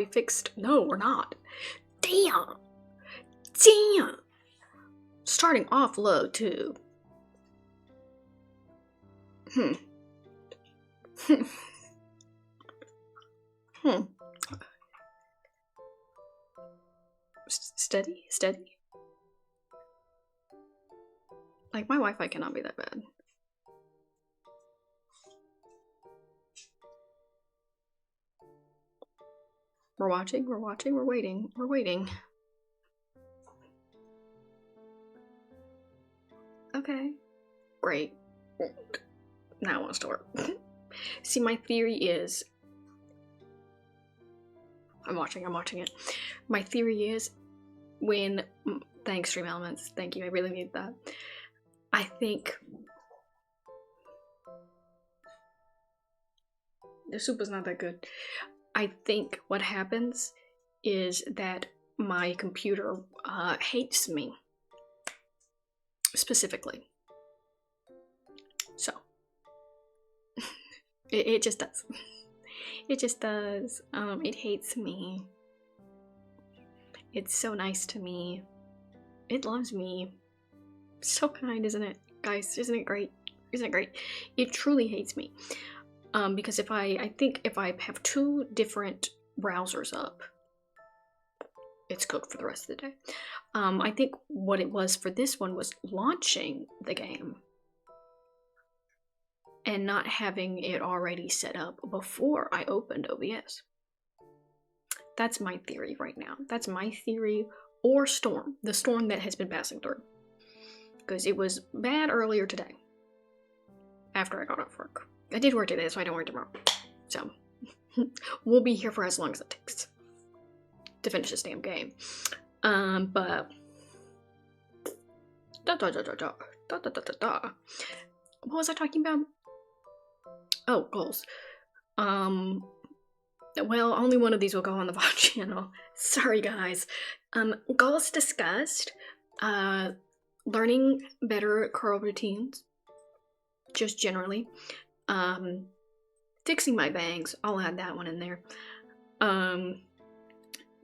We fixed. No, we're not. Damn. Damn. Starting off low, too. Steady? Steady? Like, my Wi-Fi cannot be that bad. We're watching, we're watching, we're waiting, we're waiting. Okay. Great. Now I want to start. See, my theory is... I'm watching it. My theory is when... Thanks, Stream Elements. Thank you, I really need that. I think... The soup is not that good. I think what happens is that my computer hates me. Specifically. So. It just does. It just does. It hates me. It's so nice to me. It loves me. So kind, isn't it? Guys, isn't it great? Isn't it great? It truly hates me. Because if I think if I have two different browsers up, it's cooked for the rest of the day. I think what it was for this one was launching the game and not having it already set up before I opened OBS. That's my theory right now. That's my theory, or storm. The storm that has been passing through. Because it was bad earlier today. After I got off work. I did work today, so I don't work tomorrow. So, we'll be here for as long as it takes to finish this damn game. But... What was I talking about? Oh, goals. Well, only one of these will go on the VOD channel. Sorry, guys. Goals discussed. Learning better curl routines. Just generally. Fixing my bangs. I'll add that one in there.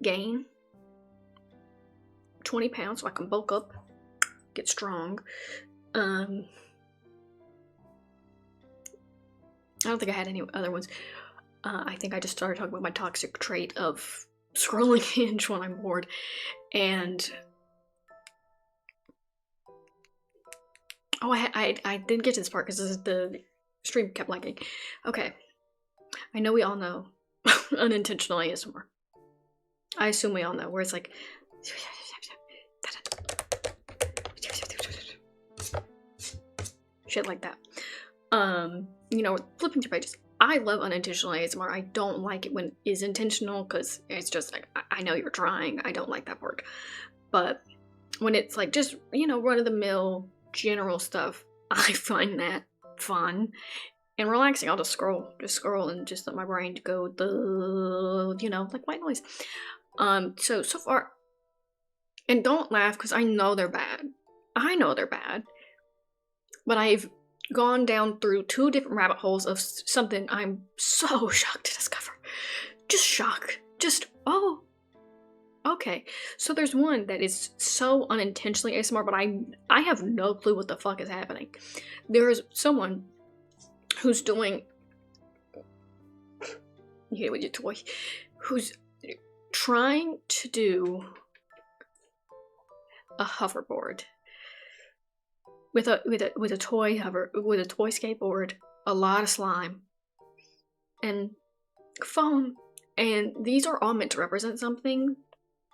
Gain 20 pounds so I can bulk up. Get strong. I don't think I had any other ones. I think I just started talking about my toxic trait of scrolling Hinge when I'm bored. And... Oh, I didn't get to this part because the stream kept lagging. Okay. I know we all know unintentional ASMR. I assume we all know, where it's like... Shit like that. You know, flipping through pages. I love unintentional ASMR. I don't like it when it is intentional because it's just like, I know you're trying. I don't like that part. But when it's like just, you know, run-of-the-mill general stuff, I find that fun and relaxing. I'll just scroll and just let my brain go, you know, like white noise. So far, and don't laugh because I know they're bad. I know they're bad. But I've gone down through 2 different rabbit holes of something I'm so shocked to discover. Just shocked. Just, oh, okay. So there's one that is so unintentionally ASMR, but I have no clue what the fuck is happening. There's someone who's doing, you hit it with your toy, who's trying to do a hoverboard. With a toy skateboard, a lot of slime, and foam, and these are all meant to represent something.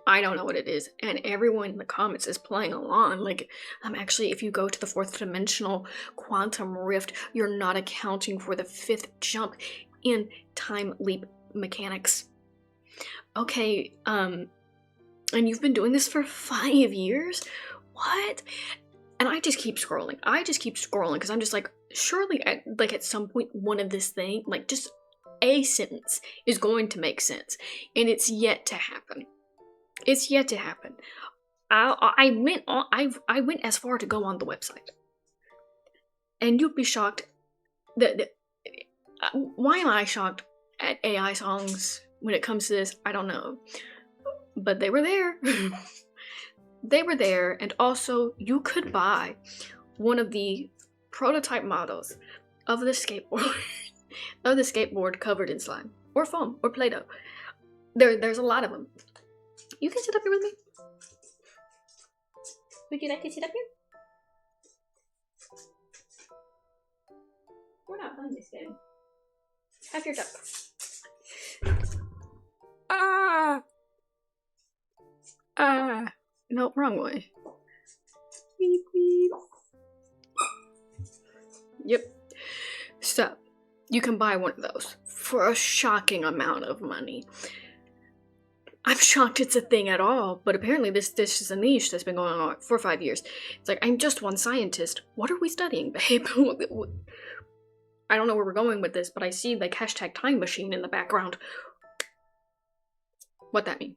I don't know what it is, and everyone in the comments is playing along. Like, actually, if you go to the 4th dimensional quantum rift, you're not accounting for the 5th jump in time leap mechanics. Okay, and you've been doing this for 5 years? What? And I just keep scrolling. Because I'm just like, surely at some point one of this thing, like just a sentence is going to make sense. And it's yet to happen. It's yet to happen. I went as far to go on the website. And you'd be shocked that why am I shocked at AI songs when it comes to this, I don't know. But they were there. They were there, and also you could buy one of the prototype models of the skateboard covered in slime or foam or Play-Doh. There's a lot of them. You can sit up here with me. Would you like to sit up here? We're not playing this game. Have your duck. No, wrong way. Weep, weep. Yep. So, you can buy one of those for a shocking amount of money. I'm shocked it's a thing at all, but apparently this is a niche that's been going on for 5 years. It's like, I'm just one scientist. What are we studying, babe? I don't know where we're going with this, but I see like hashtag time machine in the background. What that mean?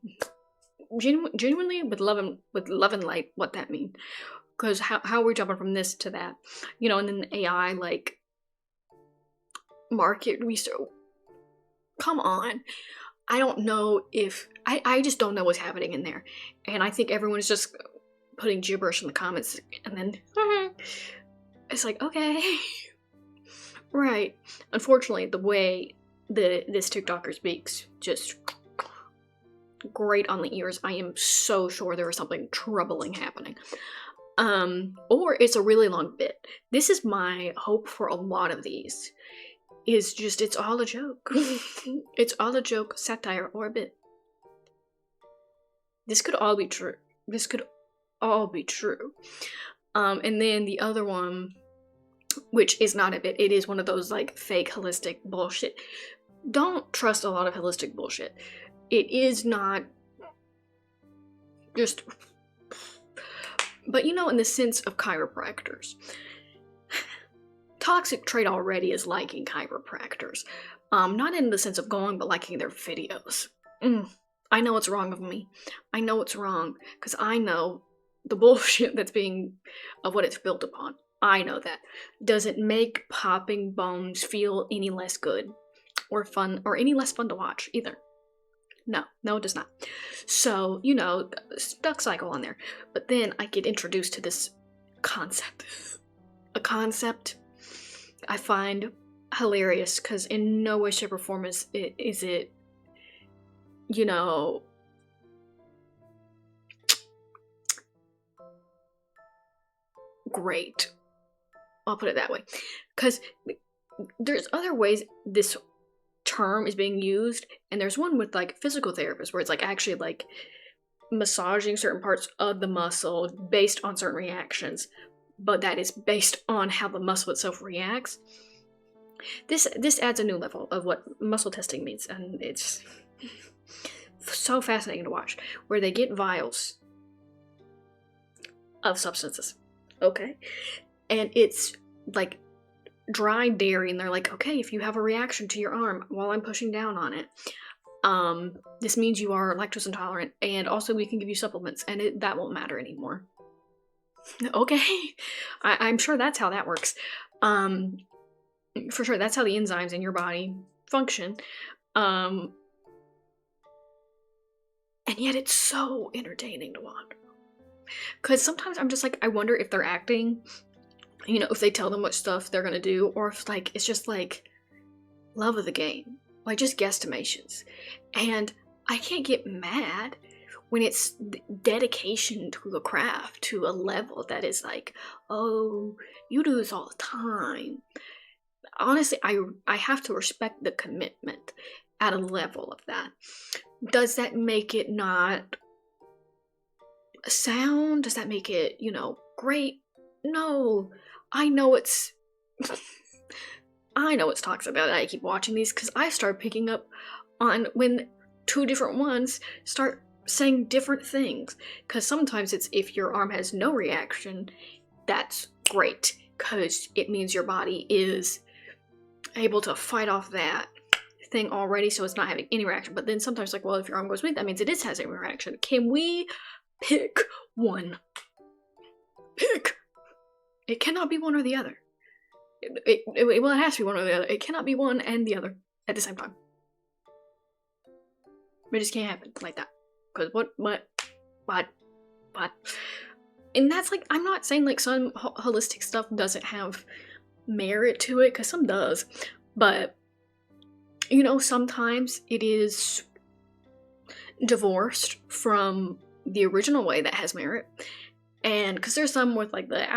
Genuinely, with love and light, what that mean? Because how we're jumping from this to that, you know, and then the AI like market research. Come on, I don't know if I just don't know what's happening in there, and I think everyone is just putting gibberish in the comments, and then it's like, okay, right. Unfortunately, the way this TikToker speaks, just great on the ears. I am so sure there is something troubling happening. Or it's a really long bit. This is my hope for a lot of these. Is just, it's all a joke. It's all a joke, satire, or a bit. This could all be true. This could all be true. And then the other one, which is not a bit, it is one of those like fake holistic bullshit. Don't trust a lot of holistic bullshit. It is not just, but you know, in the sense of chiropractors, Toxic Trait already is liking chiropractors. Not in the sense of going, but liking their videos. I know what's wrong with me. I know it's wrong, because I know the bullshit that's being, of what it's built upon. I know that. Does it make popping bones feel any less good, or fun, or any less fun to watch, either? No, it does not. So, you know, stuck cycle on there. But then I get introduced to this concept. A concept I find hilarious, because in no way, shape, or form is it, you know, great. I'll put it that way. Because there's other ways this term is being used, and there's one with like physical therapists where it's like actually like massaging certain parts of the muscle based on certain reactions, but that is based on how the muscle itself reacts. This adds a new level of what muscle testing means, and it's so fascinating to watch, where they get vials of substances, okay, and it's like dry dairy, and they're like, okay, if you have a reaction to your arm while I'm pushing down on it, this means you are lactose intolerant, and also we can give you supplements, and that won't matter anymore. Okay, I'm sure that's how that works. For sure, that's how the enzymes in your body function. And yet it's so entertaining to watch. Because sometimes I'm just like, I wonder if they're acting, you know, if they tell them what stuff they're gonna do, or if like it's just like love of the game, like just guesstimations. And I can't get mad when it's dedication to the craft to a level that is like, oh, you do this all the time. Honestly, I have to respect the commitment at a level of that. Does that make it not sound? Does that make it, you know, great? No. I know it's toxic that I keep watching these, because I start picking up on when two different ones start saying different things. Because sometimes it's, if your arm has no reaction, that's great, because it means your body is able to fight off that thing already, so it's not having any reaction. But then sometimes, like, well, if your arm goes weak, that means it is having a reaction. Can we pick one? Pick! It cannot be one or the other. Well, it has to be one or the other. It cannot be one and the other at the same time. It just can't happen like that. Because what? And that's like, I'm not saying like some holistic stuff doesn't have merit to it, because some does. But, you know, sometimes it is divorced from the original way that has merit. And because there's some with like the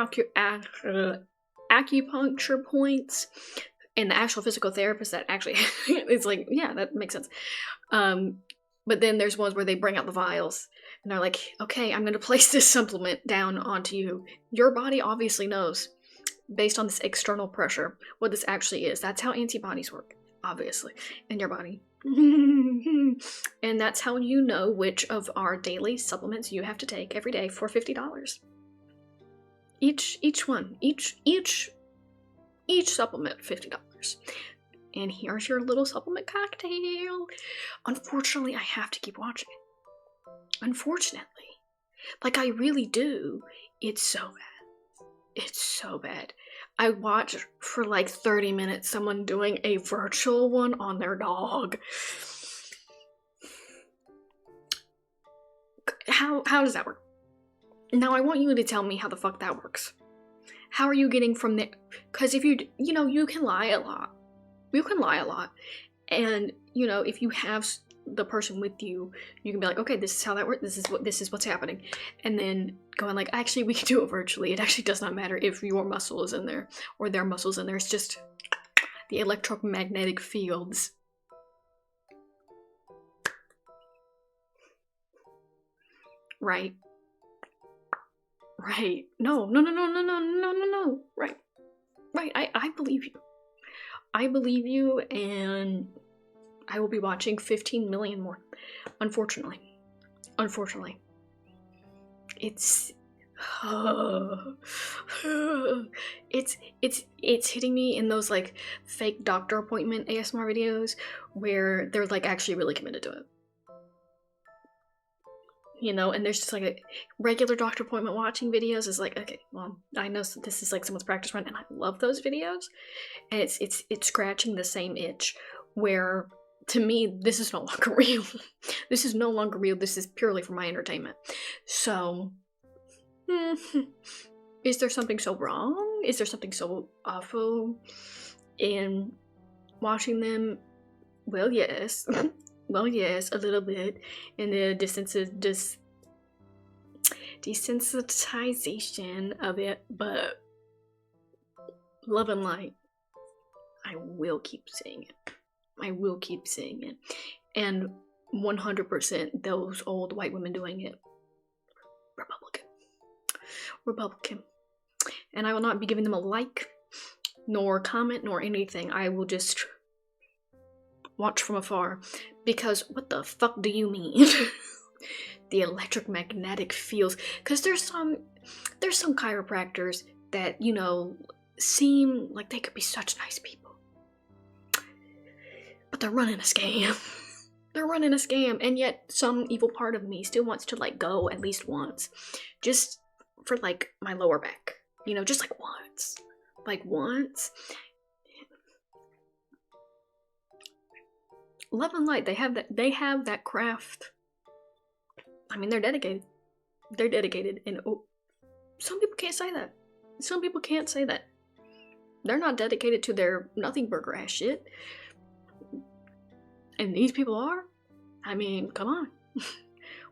acupuncture points and the actual physical therapist that actually it's like, yeah, that makes sense. But then there's ones where they bring out the vials and they're like, okay, I'm going to place this supplement down onto you. Your body obviously knows, based on this external pressure, what this actually is. That's how antibodies work, obviously, in your body. And that's how you know which of our daily supplements you have to take every day for $50. Each one, each supplement, $50. And here's your little supplement cocktail. Unfortunately, I have to keep watching it. Unfortunately. Like, I really do. It's so bad. It's so bad. I watched for like 30 minutes someone doing a virtual one on their dog. How does that work? Now I want you to tell me how the fuck that works. How are you getting from there? Because if you know, you can lie a lot. You can lie a lot. And, you know, if you have the person with you, you can be like, okay, this is how that works. This is what's happening. And then going like, actually, we can do it virtually. It actually does not matter if your muscle is in there or their muscle's in there. It's just the electromagnetic fields. Right. Right. No. Right. I believe you. I believe you, and I will be watching 15 million more. Unfortunately. It's it's hitting me in those like fake doctor appointment ASMR videos where they're like actually really committed to it. You know, and there's just like a regular doctor appointment watching videos is like, okay, well, I know this is like someone's practice run, and I love those videos. And it's scratching the same itch where, to me, this is no longer real. This is no longer real. This is purely for my entertainment. So, is there something so wrong? Is there something so awful in watching them? Well, yes. Well, yes, a little bit. And the desensitization of it, but love and light. I will keep saying it. I will keep saying it. And 100% those old white women doing it. Republican. And I will not be giving them a like, nor comment, nor anything. I will just watch from afar. Because what the fuck do you mean? The electromagnetic fields. Because there's some chiropractors that, you know, seem like they could be such nice people. But they're running a scam. They're running a scam. And yet some evil part of me still wants to like go at least once. Just for like my lower back. You know, just like once. Like once. Love and light, they have that craft. I mean, they're dedicated. They're dedicated, and some people can't say that. Some people can't say that. They're not dedicated to their nothing burger ass shit. And these people are? I mean, come on.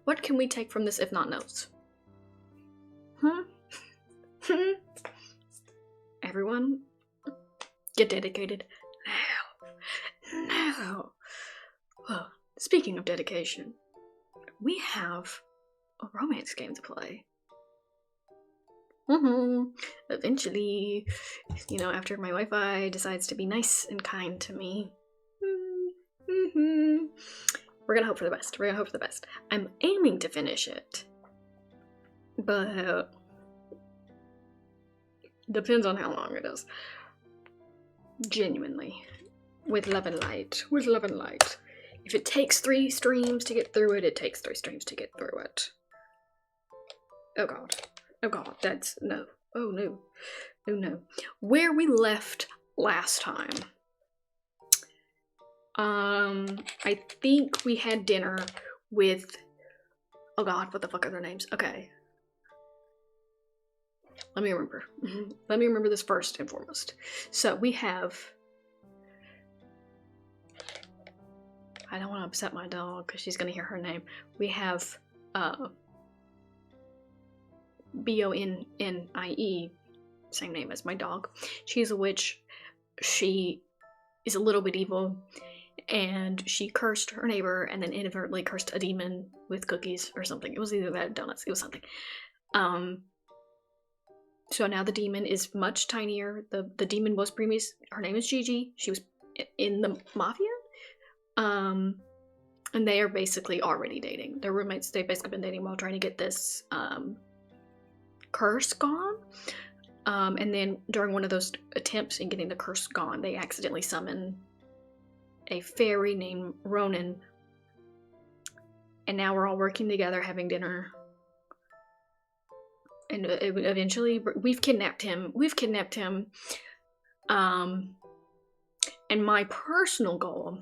What can we take from this if not notes? Everyone, get dedicated now. Well, speaking of dedication, we have a romance game to play. Eventually, you know, after my Wi-Fi decides to be nice and kind to me. We're gonna hope for the best. I'm aiming to finish it. But depends on how long it is. Genuinely. With love and light. If it takes 3 streams to get through it, it takes 3 streams to get through it. Oh god, that's no. Oh no. Where we left last time, I think we had dinner with, oh god, what the fuck are their names? Okay. Let me remember. Let me remember this first and foremost. So we have, I don't want to upset my dog because she's going to hear her name. We have Bonnie, same name as my dog. She's a witch. She is a little bit evil, and she cursed her neighbor and then inadvertently cursed a demon with cookies or something. It was either that or donuts. It was something. So now the demon is much tinier. The demon was previous. Her name is Gigi. She was in the mafia. And they are basically already dating. They're roommates. They've basically been dating while trying to get this curse gone. And then during one of those attempts in getting the curse gone, they accidentally summon a fairy named Ronan. And now we're all working together, having dinner. And eventually, we've kidnapped him. And my personal goal,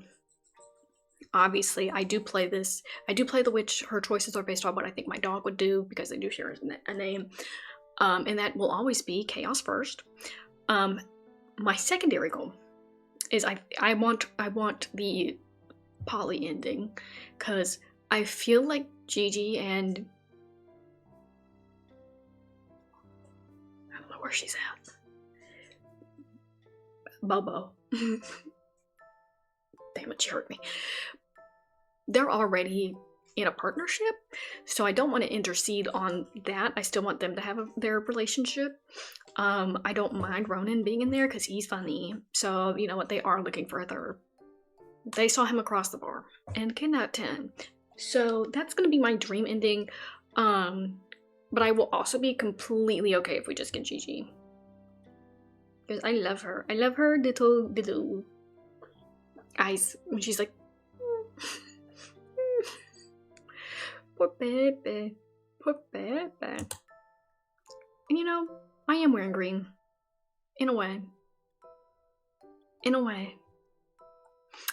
obviously, I do play the witch. Her choices are based on what I think my dog would do, because they do share a name. And that will always be chaos first. My secondary goal is I want the poly ending, because I feel like Gigi and I don't know where she's at. Bobo. Damn it, she hurt me. They're already in a partnership, so I don't want to intercede on that. I still want them to have their relationship. I don't mind Ronan being in there because he's funny. So you know what, they are looking for a third. They saw him across the bar and kidnapped him. So that's gonna be my dream ending. But I will also be completely okay if we just get Gigi, because I love her. I love her little eyes when she's like, poor baby, poor baby. And you know, I am wearing green, in a way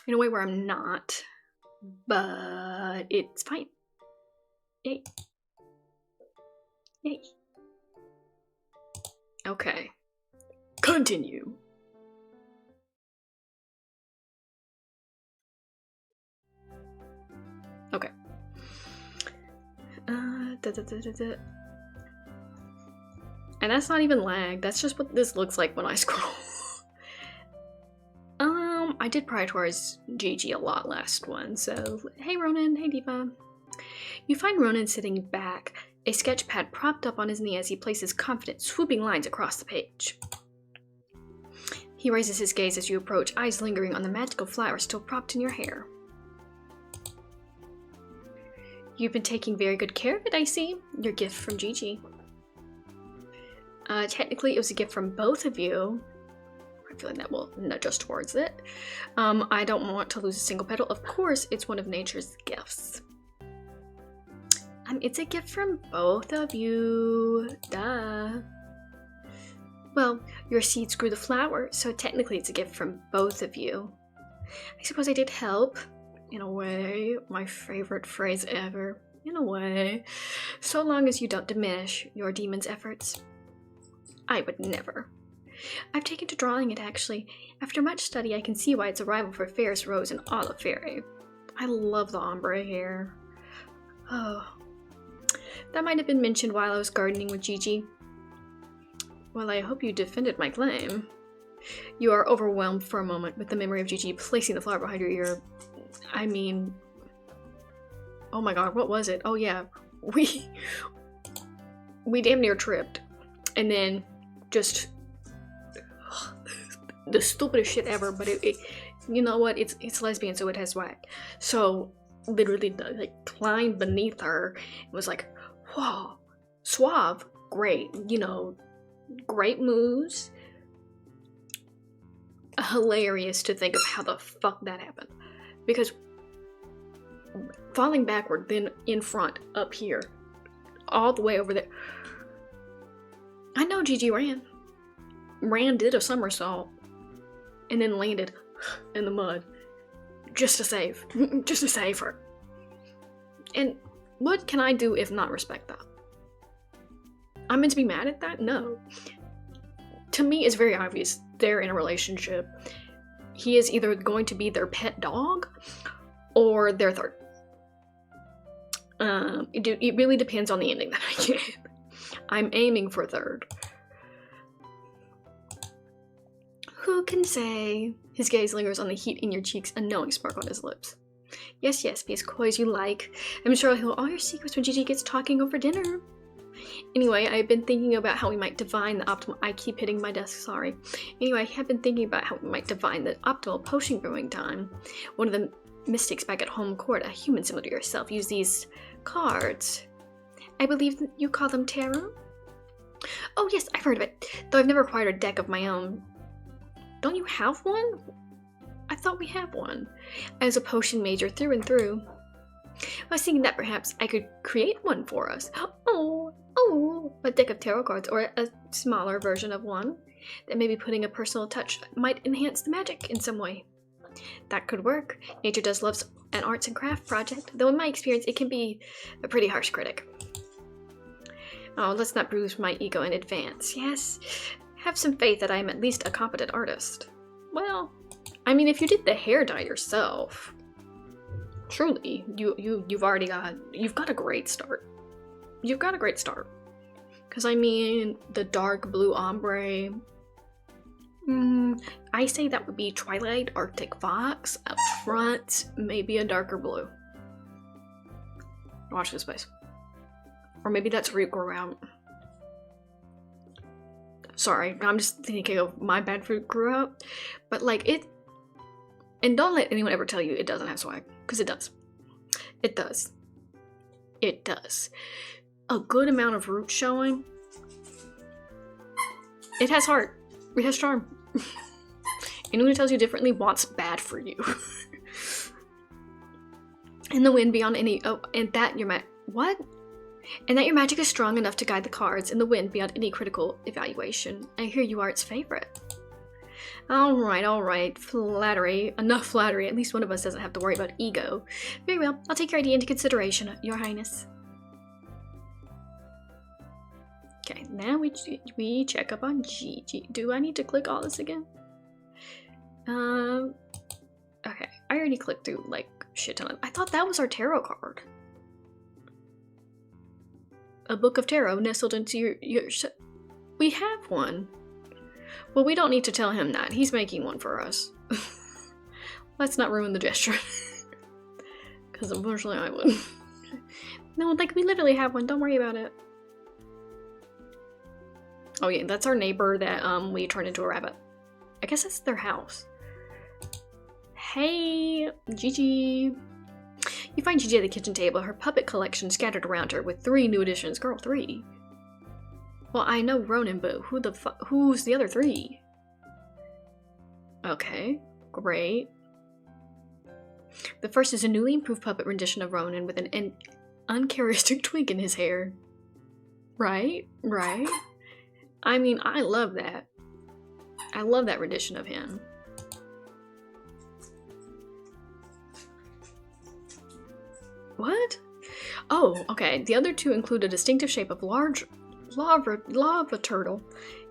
where I'm not, but it's fine. Yay. Okay, continue. Okay. And that's not even lag, that's just what this looks like when I scroll. I did prioritize Gigi a lot last one, so hey Ronan, hey Diva. You find Ronan sitting back, a sketch pad propped up on his knee as he places confident, swooping lines across the page. He raises his gaze as you approach, eyes lingering on the magical flower still propped in your hair. You've been taking very good care of it, I see. Your gift from Gigi. Technically, it was a gift from both of you. I feel like that will nudge us towards it. I don't want to lose a single petal. Of course, it's one of nature's gifts. It's a gift from both of you. Duh. Well, your seeds grew the flower, so technically it's a gift from both of you. I suppose I did help. In a way, my favorite phrase ever. In a way. So long as you don't diminish your demon's efforts. I would never. I've taken to drawing it, actually. After much study, I can see why it's a rival for Fairest Rose and Olive Fairy. I love the ombre hair. Oh. That might have been mentioned while I was gardening with Gigi. Well, I hope you defended my claim. You are overwhelmed for a moment with the memory of Gigi placing the flower behind your ear. I mean... Oh my god, what was it? Oh yeah, we damn near tripped. And then just... the stupidest shit ever, but it you know what? It's lesbian, so it has swag. So literally, like, climbed beneath her. It was like, whoa, suave, great, you know, great moves. Hilarious to think of how the fuck that happened, because falling backward, then in front, up here, all the way over there. I know Gigi ran. Did a somersault and then landed in the mud. just to save. Just to save her. And what can I do if not respect that? I'm meant to be mad at that? No. To me, it's very obvious they're in a relationship. He is either going to be their pet dog or their third. It really depends on the ending that I get. I'm aiming for third. Who can say? His gaze lingers on the heat in your cheeks, a knowing spark on his lips. Yes, be as coy as you like. I'm sure I'll hear all your secrets when Gigi gets talking over dinner. Anyway, I've been thinking about how we might divine the optimal— I keep hitting my desk, sorry. Anyway, I have been thinking about how we might divine the optimal potion brewing time. One of the mystics back at home court, a human similar to yourself, used these cards. I believe you call them tarot? Oh yes, I've heard of it, though I've never acquired a deck of my own. Don't you have one? I thought we have one. As a potion major through and through. I was thinking that perhaps I could create one for us. Oh, a deck of tarot cards, or a smaller version of one, that maybe putting a personal touch might enhance the magic in some way. That could work. Nature does love an arts and craft project, though in my experience it can be a pretty harsh critic. Oh, let's not bruise my ego in advance. Yes, have some faith that I am at least a competent artist. Well, I mean, if you did the hair dye yourself, truly, you've got a great start. You've got a great start. Because I mean, the dark blue ombre, I say that would be Twilight Arctic Fox. Up front, maybe a darker blue. Watch this space. Or maybe that's where you grow out. Sorry, I'm just thinking of my bad fruit grew out. But like it, and don't let anyone ever tell you it doesn't have swag, because it does. It does. It does. A good amount of root showing. It has heart. It has charm. Anyone who tells you differently wants bad for you. And the wind beyond any— oh, and that your what? And that your magic is strong enough to guide the cards in the wind beyond any critical evaluation. I hear you are its favorite. Alright. Flattery. Enough flattery. At least one of us doesn't have to worry about ego. Very well. I'll take your idea into consideration, Your Highness. Okay, now we check up on Gigi. Do I need to click all this again? Okay. I already clicked through, like, shit ton of— I thought that was our tarot card. A book of tarot nestled into your we have one. Well, we don't need to tell him that. He's making one for us. Let's not ruin the gesture. Because unfortunately I would. No, like, we literally have one. Don't worry about it. Oh yeah, that's our neighbor that we turned into a rabbit. I guess that's their house. Hey, Gigi. You find Gigi at the kitchen table, her puppet collection scattered around her with 3 new additions. Girl, 3? Well, I know Ronin, but who's the other 3? Okay, great. The first is a newly improved puppet rendition of Ronin with an uncharacteristic twink in his hair. Right? I mean, I love that. I love that rendition of him. What? Oh, okay. The other 2 include a distinctive shape of large lava turtle,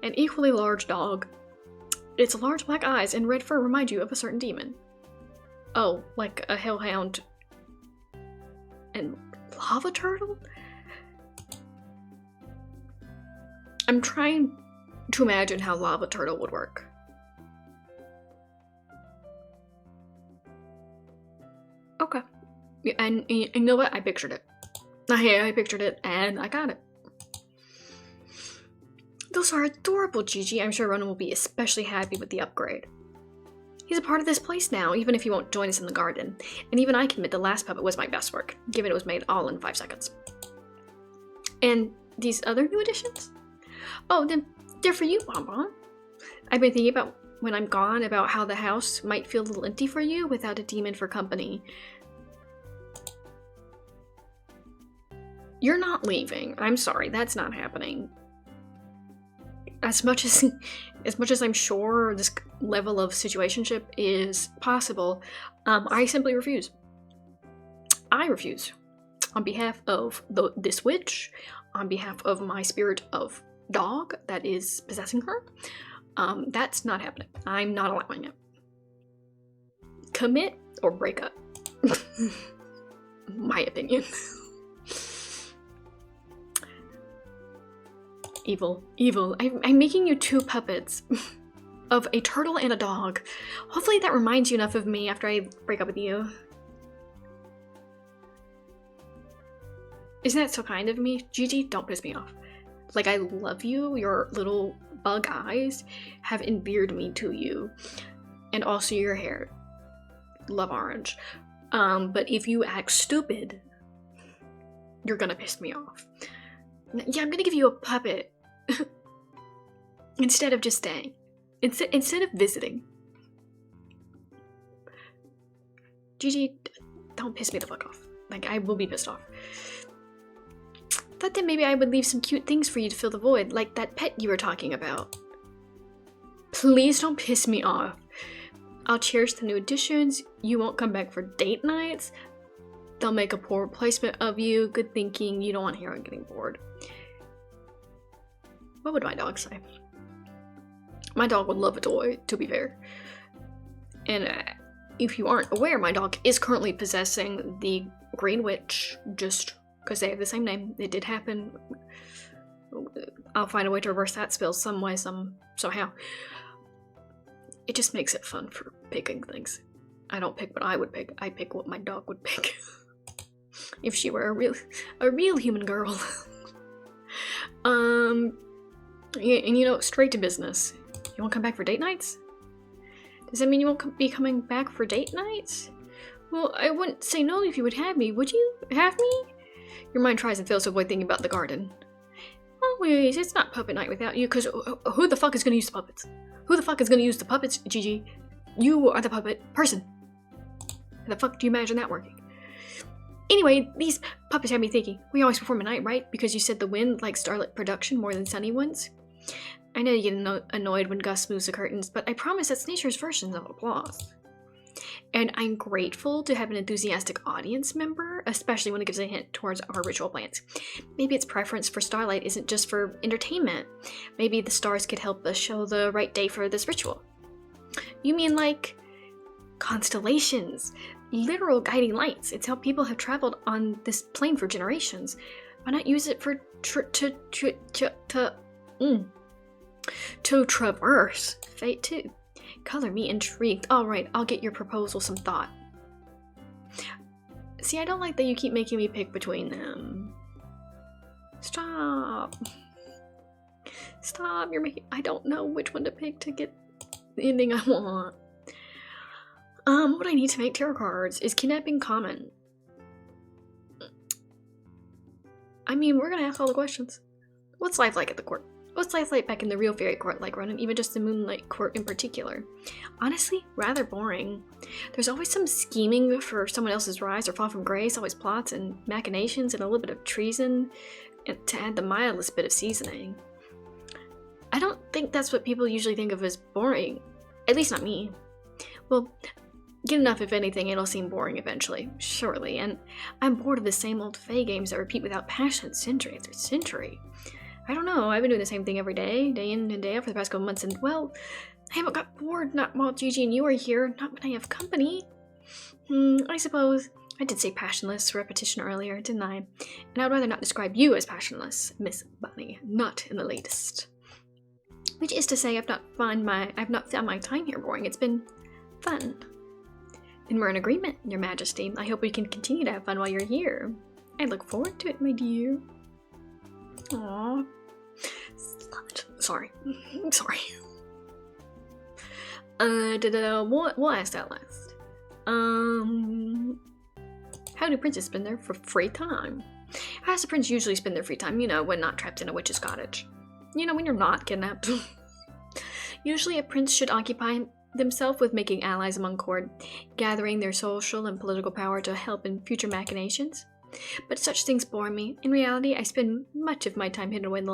an equally large dog. Its large black eyes and red fur remind you of a certain demon. Oh, like a hellhound and lava turtle? I'm trying to imagine how lava turtle would work. Okay. And you know what? I pictured it. I pictured it, and I got it. Those are adorable, Gigi. I'm sure Ronan will be especially happy with the upgrade. He's a part of this place now, even if he won't join us in the garden. And even I can admit the last puppet was my best work, given it was made all in 5 seconds. And these other new additions? Oh, then they're for you, Bonbon. I've been thinking about, when I'm gone, about how the house might feel a little empty for you without a demon for company. You're not leaving. I'm sorry, that's not happening. as much as I'm sure this level of situationship is possible, I simply refuse. I refuse. On behalf of this witch, on behalf of my spirit of dog that is possessing her, that's not happening. I'm not allowing it. Commit or break up. My opinion. Evil. I'm making you 2 puppets of a turtle and a dog. Hopefully that reminds you enough of me after I break up with you. Isn't that so kind of me? Gigi, don't piss me off. Like, I love you. Your little bug eyes have endeared me to you. And also your hair. Love orange. But if you act stupid, you're gonna piss me off. Yeah, I'm gonna give you a puppet. Instead of just staying. Instead of visiting. Gigi, don't piss me the fuck off. Like, I will be pissed off. Thought that maybe I would leave some cute things for you to fill the void, like that pet you were talking about. Please don't piss me off. I'll cherish the new additions. You won't come back for date nights. They'll make a poor replacement of you. Good thinking. You don't want Heron getting bored. What would my dog say? My dog would love a toy, to be fair. And if you aren't aware, my dog is currently possessing the Green Witch, just because they have the same name. It did happen. I'll find a way to reverse that spell some way, somehow. It just makes it fun for picking things. I don't pick what I would pick. I pick what my dog would pick. If she were a real human girl. Yeah, and you know, straight to business. You won't come back for date nights? Does that mean you won't be coming back for date nights? Well, I wouldn't say no if you would have me. Would you have me? Your mind tries and fails to avoid thinking about the garden. Oh, wait, it's not puppet night without you, because who the fuck is going to use the puppets? Who the fuck is going to use the puppets, Gigi? You are the puppet person. How the fuck do you imagine that working? Anyway, these puppets have me thinking. We always perform at night, right? Because you said the wind likes starlit production more than sunny ones. I know you get annoyed when Gus moves the curtains, but I promise that's nature's version of applause. And I'm grateful to have an enthusiastic audience member, especially when it gives a hint towards our ritual plans. Maybe its preference for starlight isn't just for entertainment. Maybe the stars could help us show the right day for this ritual. You mean like constellations, literal guiding lights. It's how people have traveled on this plane for generations. Why not use it for to traverse fate too? Color me intrigued. Alright, I'll get your proposal some thought. See, I don't like that you keep making me pick between them. Stop. Stop, you're making— I don't know which one to pick to get the ending I want. What I need to make tarot cards is kidnapping common. I mean, we're gonna ask all the questions. What's life like at the court? What's life like back in the real fairy court like, Ronan? Even just the Moonlight Court in particular. Honestly, rather boring. There's always some scheming for someone else's rise or fall from grace, always plots and machinations and a little bit of treason to add the mildest bit of seasoning. I don't think that's what people usually think of as boring. At least not me. Well, good enough if anything, it'll seem boring eventually, surely, and I'm bored of the same old Fae games that repeat without passion century after century. I don't know, I've been doing the same thing every day, day in and day out for the past couple months, and well, I haven't got bored, not while Gigi and you are here, not when I have company. I suppose I did say passionless repetition earlier, didn't I? And I would rather not describe you as passionless, Miss Bunny, not in the latest. Which is to say, I've not found my time here boring. It's been fun. And we're in agreement, Your Majesty. I hope we can continue to have fun while you're here. I look forward to it, my dear. Aww. Slut. Sorry. I'm sorry. We'll ask that last. How do princes spend their free time? How does a prince usually spend their free time, you know, when not trapped in a witch's cottage? You know, when you're not kidnapped. Usually a prince should occupy themselves with making allies among court, gathering their social and political power to help in future machinations. But such things bore me. In reality, I spend much of my time hidden away in the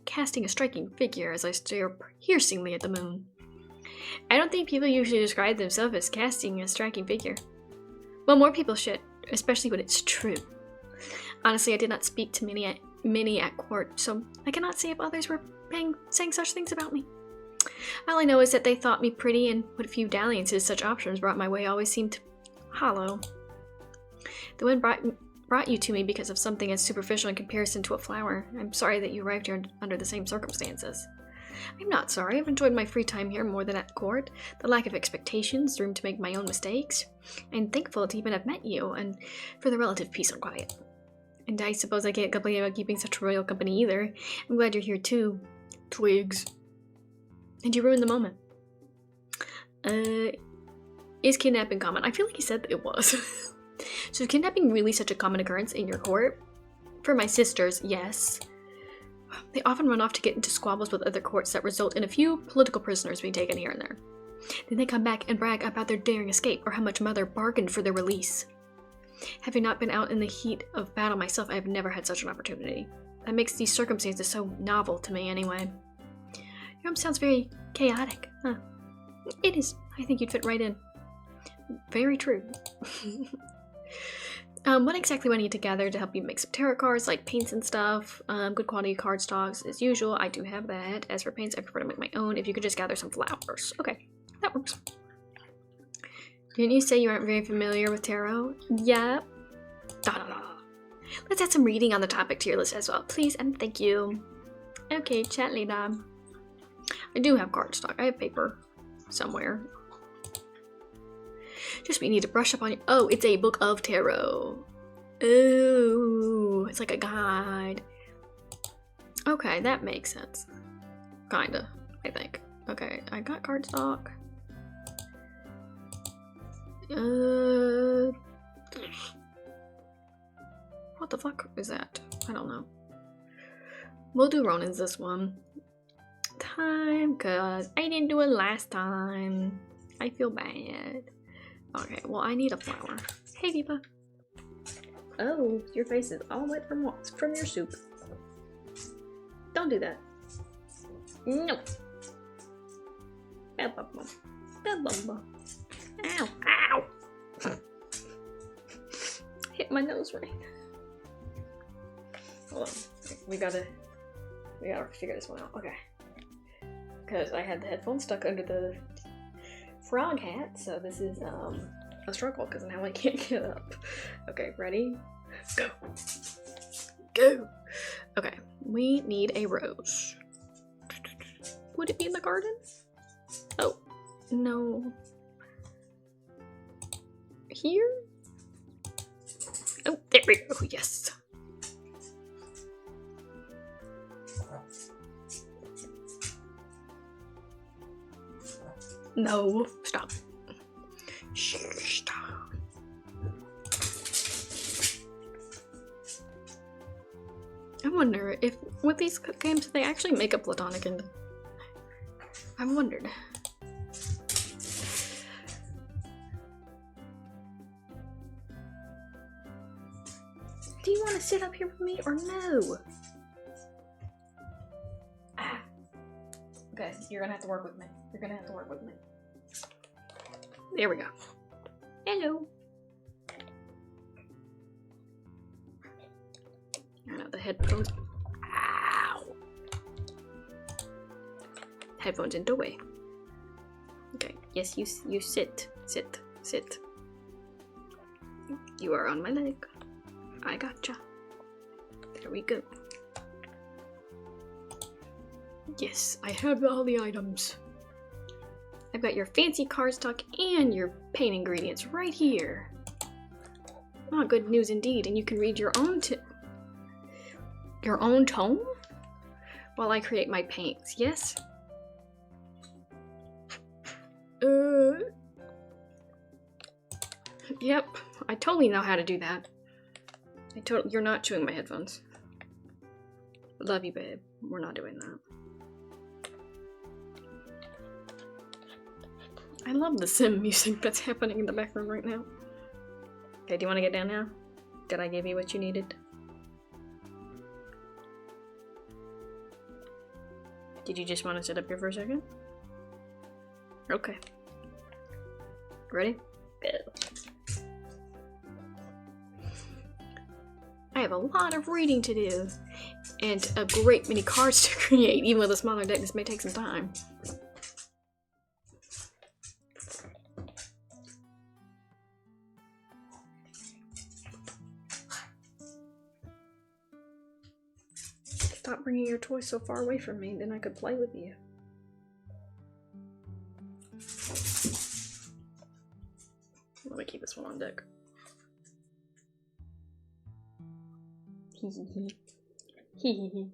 casting a striking figure as I stare piercingly at the moon. I don't think people usually describe themselves as casting a striking figure. Well, more people should, especially when it's true. Honestly, I did not speak to many at court, so I cannot say if others were saying such things about me. All I know is that they thought me pretty, and what few dalliances such options brought my way always seemed hollow. The wind brought you to me because of something as superficial in comparison to a flower. I'm sorry that you arrived here under the same circumstances. I'm not sorry. I've enjoyed my free time here more than at court. The lack of expectations, the room to make my own mistakes. I'm thankful to even have met you, and for the relative peace and quiet. And I suppose I can't complain about keeping such royal company either. I'm glad you're here too, Twigs. And you ruined the moment. Is kidnapping common? I feel like he said that it was. So is kidnapping really such a common occurrence in your court? For my sisters, yes. They often run off to get into squabbles with other courts that result in a few political prisoners being taken here and there. Then they come back and brag about their daring escape or how much Mother bargained for their release. Having not been out in the heat of battle myself, I have never had such an opportunity. That makes these circumstances so novel to me anyway. Your home sounds very chaotic, huh? It is. I think you'd fit right in. Very true. What exactly do I need to gather to help you make some tarot cards, like paints and stuff? Good quality cardstocks as usual. I do have that. As for paints, I prefer to make my own. If you could just gather some flowers. Okay, that works. Didn't you say you aren't very familiar with tarot? Yep. Let's add some reading on the topic to your list as well, please, and thank you. Okay, chat later. I do have cardstock. I have paper somewhere. Just we need to brush up on your— oh, it's a book of tarot. Ooh, it's like a guide. Okay, that makes sense. Kinda, I think. Okay, I got cardstock. What the fuck is that? I don't know. We'll do Ronin's this one time, cause I didn't do it last time. I feel bad. Okay, well I need a flower. Hey Viva. Oh, your face is all wet from what? From your soup. Don't do that. No. Bad bumba. Bad bumba. Ow. Ow. Hit my nose right. Hold on. We gotta figure this one out. Okay. Because I had the headphones stuck under the frog hat, so this is a struggle because now I can't get up. Okay, ready? Go. Go. Okay, we need a rose. Would it be in the garden? Oh, no. Here? Oh, there we go. Yes. No, stop. Stop. I wonder if with these games they actually make a platonic and I've wondered. Do you want to sit up here with me or no? Ah. Okay, you're gonna have to work with me. You're gonna have to work with me. There we go. Hello. Now the headphones. Ow. Headphones in the way. Okay. Yes, you sit. Sit. Sit. You are on my leg. I gotcha. There we go. Yes, I have all the items. I've got your fancy cardstock and your paint ingredients right here. Oh, good news indeed. And you can read your own tome while I create my paints. Yes. Yep. I totally know how to do that. You're not chewing my headphones. Love you, babe. We're not doing that. I love the sim music that's happening in the background right now. Okay, do you want to get down now? Did I give you what you needed? Did you just want to sit up here for a second? Okay. Ready? Go. I have a lot of reading to do, and a great many cards to create. Even with a smaller deck, this may take some time. Stop bringing your toys so far away from me, then I could play with you. Let me keep this one on deck. Hee hee hee. Hee hee hee.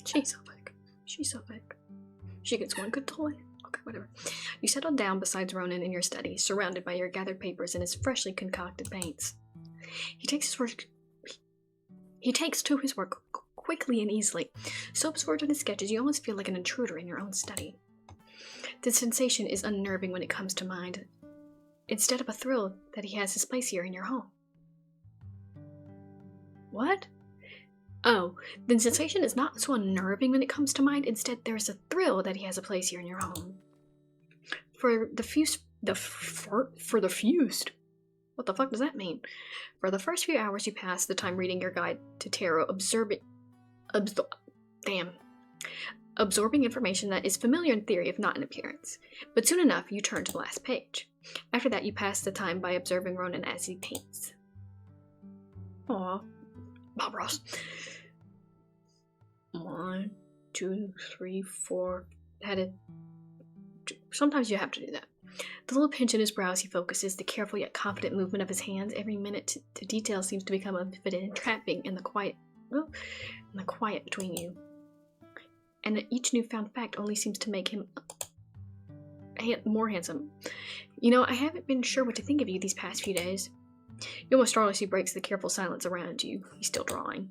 She's so big. She's so big. She gets one good toy. Okay, whatever. You settle down beside Ronan in your study, surrounded by your gathered papers and his freshly concocted paints. He takes to his work quickly and easily. So absorbed in his sketches, you almost feel like an intruder in your own study. The sensation is unnerving when it comes to mind, instead of a thrill that he has his place here in your home. What? Oh, the sensation is not so unnerving when it comes to mind. Instead, there is a thrill that he has a place here in your home. For the fused. What the fuck does that mean? For the first few hours, you pass the time reading your guide to tarot, absorbing information that is familiar in theory, if not in appearance. But soon enough, you turn to the last page. After that, you pass the time by observing Ronan as he paints. Aw, Bob Ross. 1, 2, 3, 4. Sometimes you have to do that. The little pinch in his brows he focuses, the careful yet confident movement of his hands. Every minute to detail seems to become a vivid and entrapping in the quiet between you. And each newfound fact only seems to make him more handsome. You know, I haven't been sure what to think of you these past few days. You almost startle as he breaks the careful silence around you. He's still drawing.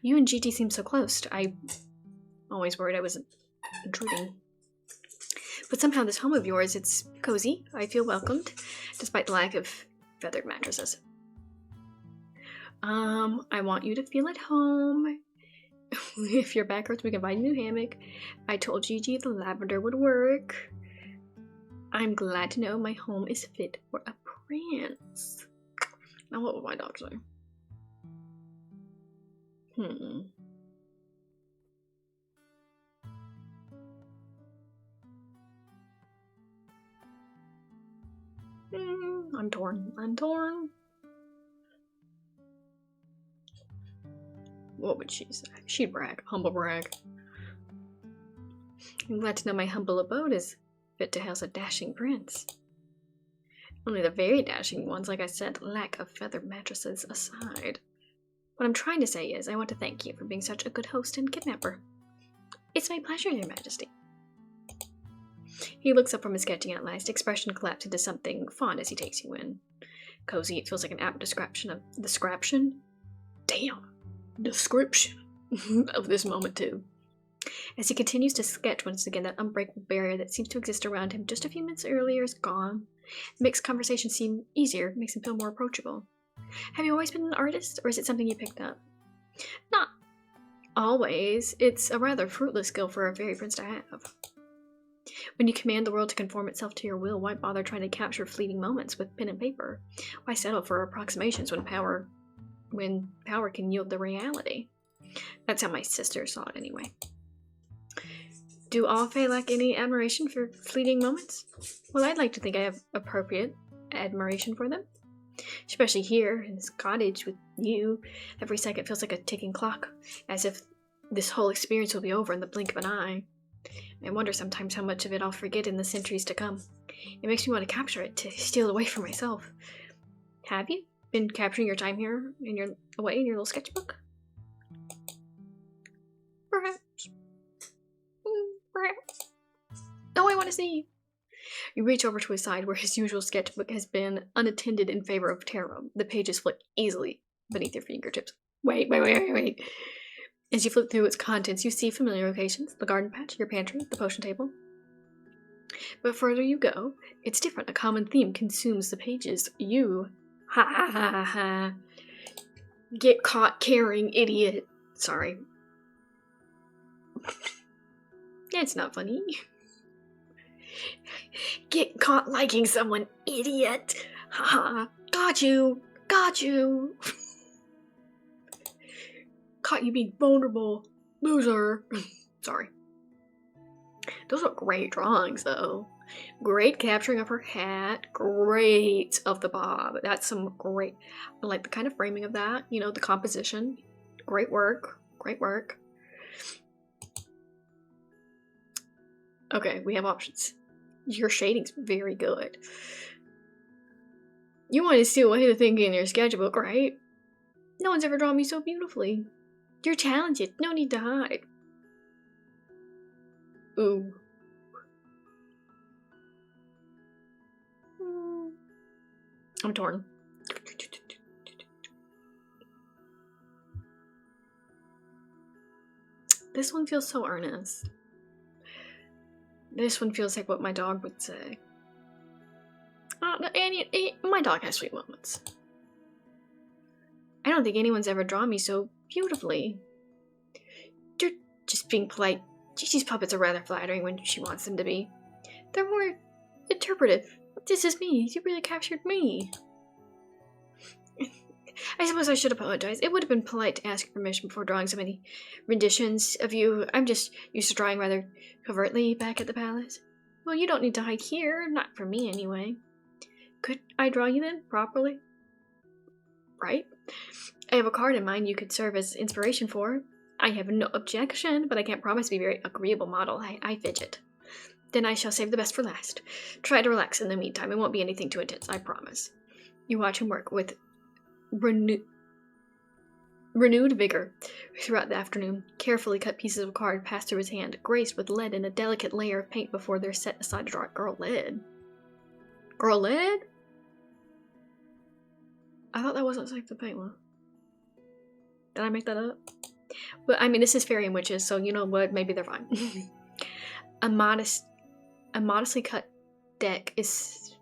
You and Gigi seem so close. I always worried I was intruding. But somehow this home of yours, it's cozy. I feel welcomed, despite the lack of feathered mattresses. I want you to feel at home. If your back hurts, we can find a new hammock. I told Gigi the lavender would work. I'm glad to know my home is fit for a prince. Now what would my dog say? I'm torn. What would she say? She'd brag. Humble brag. I'm glad to know my humble abode is fit to house a dashing prince. Only the very dashing ones, like I said, lack of feathered mattresses aside. What I'm trying to say is, I want to thank you for being such a good host and kidnapper. It's my pleasure, Your Majesty. He looks up from his sketching at last, expression collapsed into something fond as he takes you in. Cozy, it feels like an apt description of description of this moment too. As he continues to sketch, once again, that unbreakable barrier that seems to exist around him just a few minutes earlier is gone. It makes conversation seem easier, makes him feel more approachable. Have you always been an artist, or is it something you picked up? Not always. It's a rather fruitless skill for a fairy prince to have. When you command the world to conform itself to your will, why bother trying to capture fleeting moments with pen and paper? Why settle for approximations when power can yield the reality? That's how my sister saw it anyway. Do all fae lack any admiration for fleeting moments? Well, I'd like to think I have appropriate admiration for them. Especially here, in this cottage with you. Every second feels like a ticking clock, as if this whole experience will be over in the blink of an eye. I wonder sometimes how much of it I'll forget in the centuries to come. It makes me want to capture it, to steal away from myself. Have you been capturing your time here in your little sketchbook? Perhaps. Perhaps. Oh, I want to see. You reach over to his side where his usual sketchbook has been unattended in favor of tarot. The pages flip easily beneath your fingertips. Wait. As you flip through its contents, you see familiar locations: the garden patch, your pantry, the potion table. But further you go, it's different. A common theme consumes the pages. You, ha ha ha ha ha, get caught caring, idiot. Sorry. It's not funny. Get caught liking someone, idiot. Ha ha. Got you. Got you. Caught you being vulnerable. Loser. Sorry. Those are great drawings, though. Great capturing of her hat. Great of the bob. That's some great... I like the kind of framing of that. You know, the composition. Great work. Great work. Okay, we have options. Your shading's very good. You want to steal away the thinking in your sketchbook, right? No one's ever drawn me so beautifully. You're talented. No need to hide. Ooh. I'm torn. This one feels so earnest. This one feels like what my dog would say. My dog has sweet moments. I don't think anyone's ever drawn me so beautifully. You're just being polite. Gigi's puppets are rather flattering when she wants them to be. They're more interpretive. This is me. You really captured me. I suppose I should apologize. It would have been polite to ask your permission before drawing so many renditions of you. I'm just used to drawing rather covertly back at the palace. Well, you don't need to hide here. Not for me, anyway. Could I draw you then, properly? Right? I have a card in mind you could serve as inspiration for. I have no objection, but I can't promise to be a very agreeable model. I fidget. Then I shall save the best for last. Try to relax in the meantime. It won't be anything too intense, I promise. You watch him work with renewed vigor throughout the afternoon. Carefully cut pieces of card pass through his hand, graced with lead and a delicate layer of paint before they're set aside to draw it. Girl lead? Girl lead? I thought that wasn't safe to paint one. Did I make that up? But I mean, this is fairy and witches, so you know what? Maybe they're fine. A modestly cut deck is...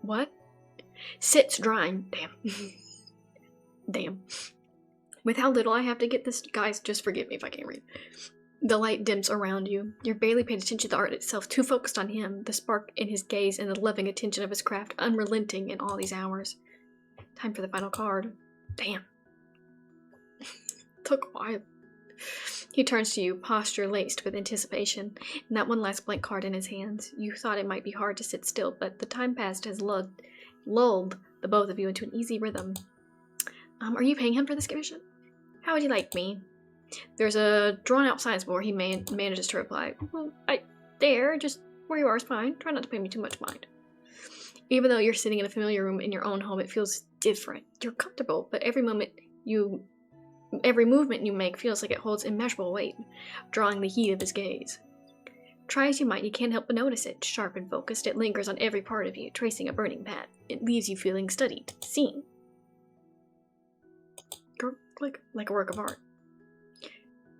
What? Sits drying. Damn. Damn. With how little I have to get this, guys, just forgive me if I can't read. The light dims around you. You're barely paying attention to the art itself, too focused on him, the spark in his gaze and the loving attention of his craft, unrelenting in all these hours. Time for the final card. Damn. Took a while. He turns to you, posture laced with anticipation, and that one last blank card in his hands. You thought it might be hard to sit still, but the time past has lulled the both of you into an easy rhythm. Are you paying him for this commission? How would you like me? There's a drawn-out science board. He manages to reply. Well, just where you are is fine. Try not to pay me too much mind. Even though you're sitting in a familiar room in your own home, it feels different. You're comfortable, but every movement you make feels like it holds immeasurable weight, drawing the heat of his gaze. Try as you might, you can't help but notice it. Sharp and focused, it lingers on every part of you, tracing a burning path. It leaves you feeling studied, seen. Like a work of art.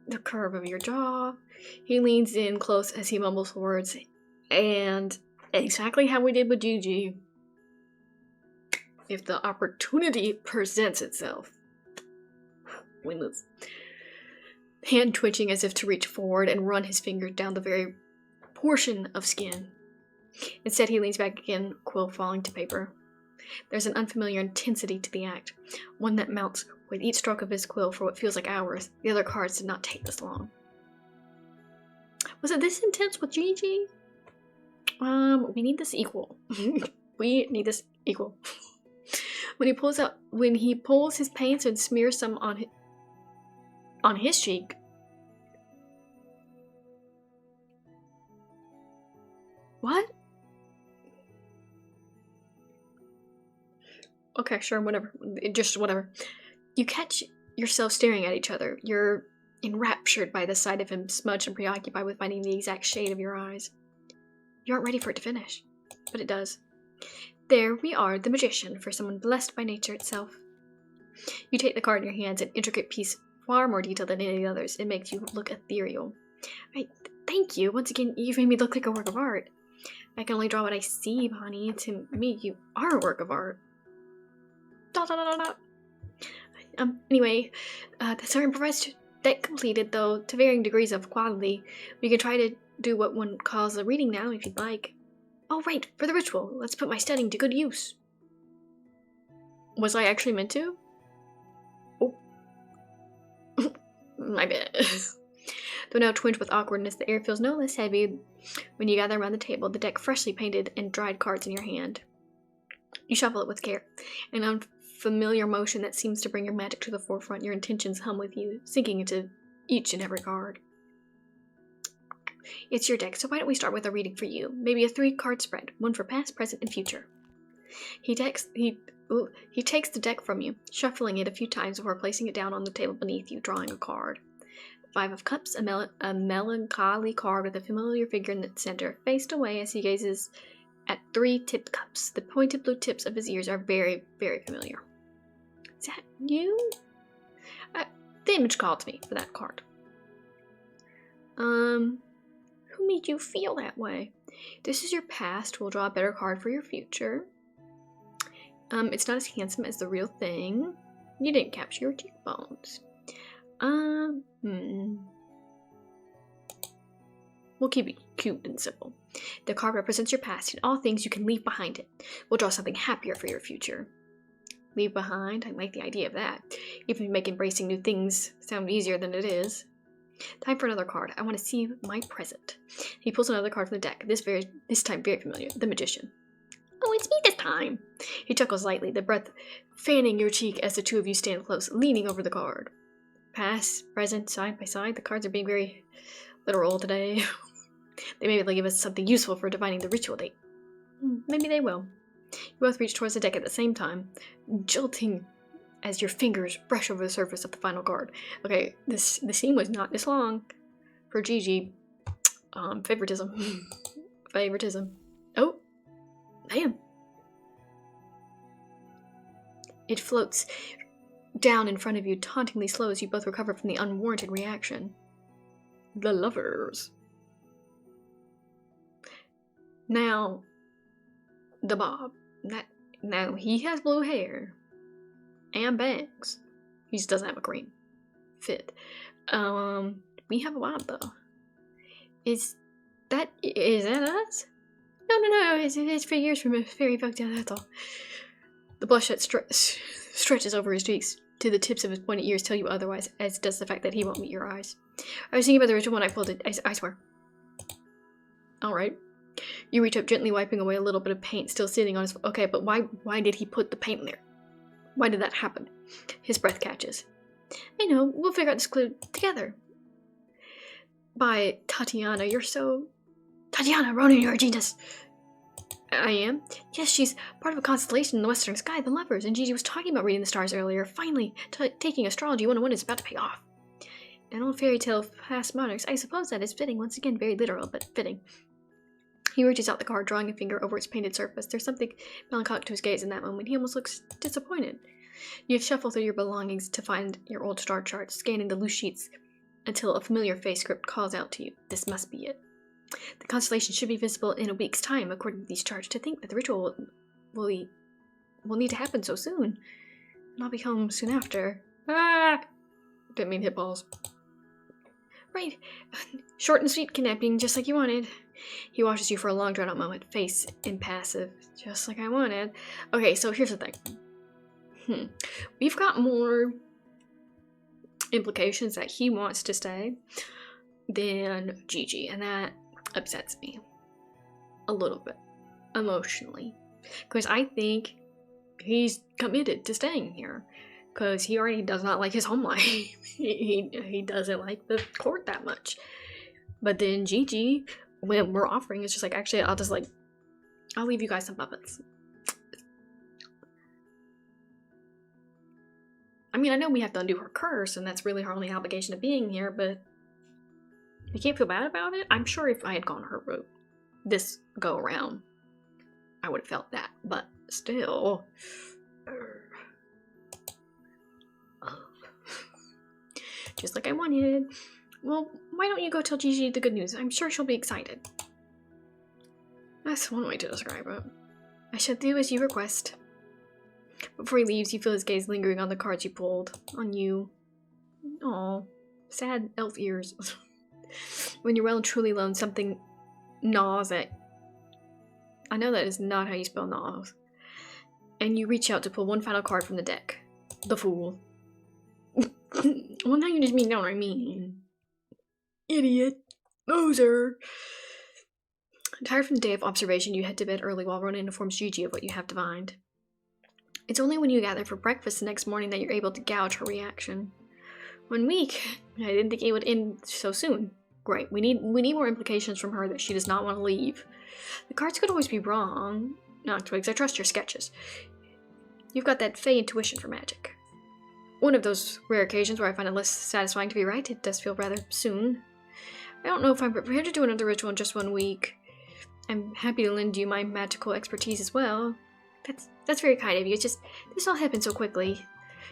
The curve of your jaw. He leans in close as he mumbles words. And exactly how we did with Gigi. If the opportunity presents itself. We move. Hand twitching as if to reach forward and run his finger down the very portion of skin. Instead, he leans back again, quill falling to paper. There's an unfamiliar intensity to the act, one that mounts with each stroke of his quill for what feels like hours. The other cards did not take this long. Was it this intense with Gigi? We need this equal. We need this equal. When he pulls his paints and smears some on his cheek. What? Okay, sure, whatever. Just whatever. You catch yourself staring at each other. You're enraptured by the sight of him, smudged and preoccupied with finding the exact shade of your eyes. You aren't ready for it to finish, but it does. There we are, the magician, for someone blessed by nature itself. You take the card in your hands, an intricate piece, far more detailed than any of the others. It makes you look ethereal. Thank you. Once again, you've made me look like a work of art. I can only draw what I see, Bonnie. To me, you are a work of art. Dot, dot, dot, dot. Anyway, that's our improvised deck completed, though to varying degrees of quality. We can try to do what one calls a reading now, if you'd like. Oh, right, for the ritual. Let's put my studying to good use. Was I actually meant to? Oh. My bad. Though now twinged with awkwardness, the air feels no less heavy when you gather around the table, the deck freshly painted and dried cards in your hand. You shuffle it with care, an unfamiliar motion that seems to bring your magic to the forefront. Your intentions hum with you, sinking into each and every card. It's your deck, so why don't we start with a reading for you? Maybe a 3-card spread, one for past, present, and future. He takes the deck from you, shuffling it a few times before placing it down on the table beneath you, drawing a card. 5 of Cups, a melancholy card with a familiar figure in the center, faced away as he gazes at 3 tipped cups. The pointed blue tips of his ears are very, very familiar. Is that you? The image called me for that card. Who made you feel that way? This is your past. We'll draw a better card for your future. It's not as handsome as the real thing. You didn't capture your cheekbones. We'll keep it cute and simple. The card represents your past and all things you can leave behind it. We'll draw something happier for your future. Leave behind? I like the idea of that. Even if you make embracing new things sound easier than it is. Time for another card. I want to see my present. He pulls another card from the deck. This time very familiar. The Magician. Oh, it's me this time. He chuckles lightly, the breath fanning your cheek as the two of you stand close, leaning over the card. Past, present, side by side. The cards are being very literal today. They maybe give us something useful for divining the ritual date. Maybe they will. You both reach towards the deck at the same time, jolting as your fingers brush over the surface of the final card. Okay, the scene was not this long. For Gigi, favoritism. Favoritism. Oh, damn. It floats down in front of you, tauntingly slow as you both recover from the unwarranted reaction. The Lovers. Now, the Bob. Now, he has blue hair. And bangs. He just doesn't have a green fit. We have a Bob, though. Is that us? No, his figure's from a fairy folk down, that's all. The blush that stretches over his cheeks to the tips of his pointed ears tell you otherwise, as does the fact that he won't meet your eyes. I was thinking about the ritual when I pulled it, I swear. Alright. You reach up, gently wiping away a little bit of paint still sitting on his... Okay, but why did he put the paint in there? Why did that happen? His breath catches. I know, we'll figure out this clue together. By Tatiana, you're so... Tatiana, Ronan, you're a genius! I am? Yes, she's part of a constellation in the western sky, the Lovers, and Gigi was talking about reading the stars earlier. Finally, taking astrology 101 is about to pay off. An old fairy tale of past monarchs. I suppose that is fitting. Once again, very literal, but fitting. He reaches out the card, drawing a finger over its painted surface. There's something melancholic to his gaze in that moment. He almost looks disappointed. You shuffle through your belongings to find your old star chart, scanning the loose sheets until a familiar face script calls out to you. This must be it. The constellation should be visible in a week's time, according to these charts. To think that the ritual will need to happen so soon. And I'll be home soon after. Ah! Didn't mean to hit balls. Right. Short and sweet kidnapping, just like you wanted. He watches you for a long drawn-out moment, face impassive, just like I wanted. Okay, so here's the thing. We've got more implications that he wants to stay than Gigi, and that upsets me a little bit emotionally, because I think he's committed to staying here, because he already does not like his home life. he doesn't like the court that much. But then Gigi, when we're offering, it's just like, actually, I'll leave you guys some puppets. I mean, I know we have to undo her curse, and that's really her only obligation of being here, but you can't feel bad about it. I'm sure if I had gone her route this go around, I would have felt that, but still. Just like I wanted. Well, why don't you go tell Gigi the good news? I'm sure she'll be excited. That's one way to describe it. I shall do as you request. Before he leaves, you feel his gaze lingering on the cards you pulled. On you. Aw. Sad elf ears. When you're well and truly alone, something gnaws at... I know that is not how you spell gnaws. And you reach out to pull one final card from the deck. The Fool. Well, now you just know what I mean. Idiot. Loser. Tired from the day of observation, you head to bed early while Ronan informs Gigi of what you have divined. It's only when you gather for breakfast the next morning that you're able to gauge her reaction. 1 week? I didn't think it would end so soon. Great. We need more implications from her that she does not want to leave. The cards could always be wrong. No, Twigs, I trust your sketches. You've got that fey intuition for magic. One of those rare occasions where I find it less satisfying to be right. It does feel rather soon. I don't know if I'm prepared to do another ritual in just 1 week. I'm happy to lend you my magical expertise as well. That's very kind of you. It's just, this all happened so quickly.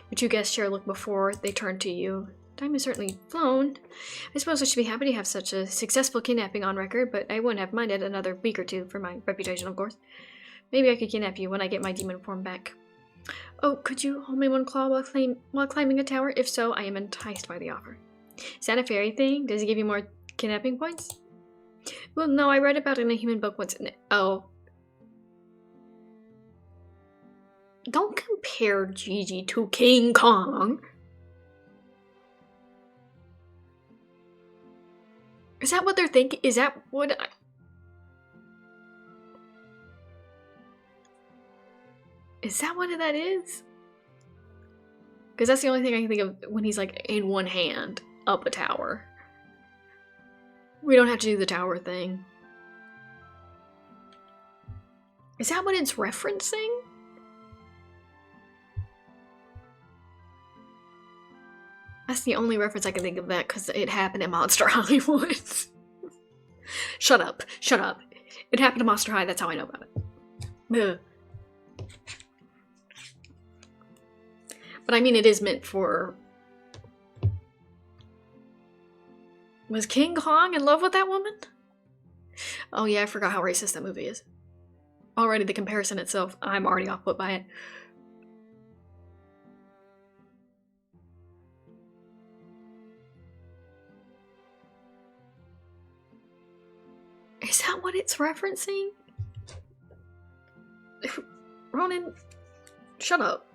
Your two guests share a look before they turn to you. Time has certainly flown. I suppose I should be happy to have such a successful kidnapping on record, but I wouldn't have minded another week or two for my reputation, of course. Maybe I could kidnap you when I get my demon form back. Oh, could you hold me one claw while climbing a tower? If so, I am enticed by the offer. Is that a fairy thing? Does it give you more kidnapping points? Well, no, I read about it in a human book once. Oh. Don't compare Gigi to King Kong. Is that what they're thinking? Is that what Is that what that is? Because that's the only thing I can think of when he's like in one hand up a tower. We don't have to do the tower thing. Is that what it's referencing? That's the only reference I can think of that because it happened in Monster High once. Shut up. Shut up. It happened to Monster High, that's how I know about it. Ugh. But I mean, it is meant for... Was King Kong in love with that woman? Oh yeah, I forgot how racist that movie is. Already the comparison itself, I'm already off put by it. Is that what it's referencing? Ronan, shut up.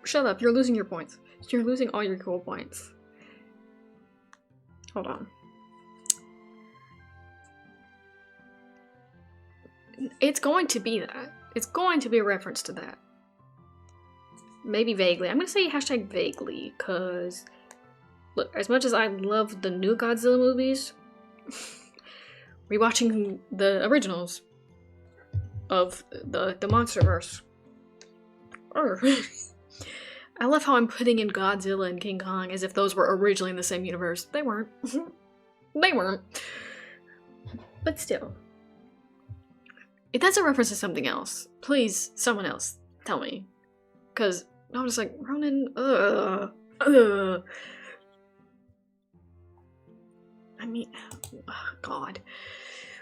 Shut up, you're losing your points. You're losing all your cool points. Hold on. It's going to be that. It's going to be a reference to that. Maybe vaguely. I'm gonna say hashtag vaguely, because look, as much as I love the new Godzilla movies, rewatching the originals of the Monsterverse. I love how I'm putting in Godzilla and King Kong as if those were originally in the same universe. They weren't. They weren't. But still. If that's a reference to something else, please, someone else, tell me. Because I'm just like, Ronan, I mean, oh, God.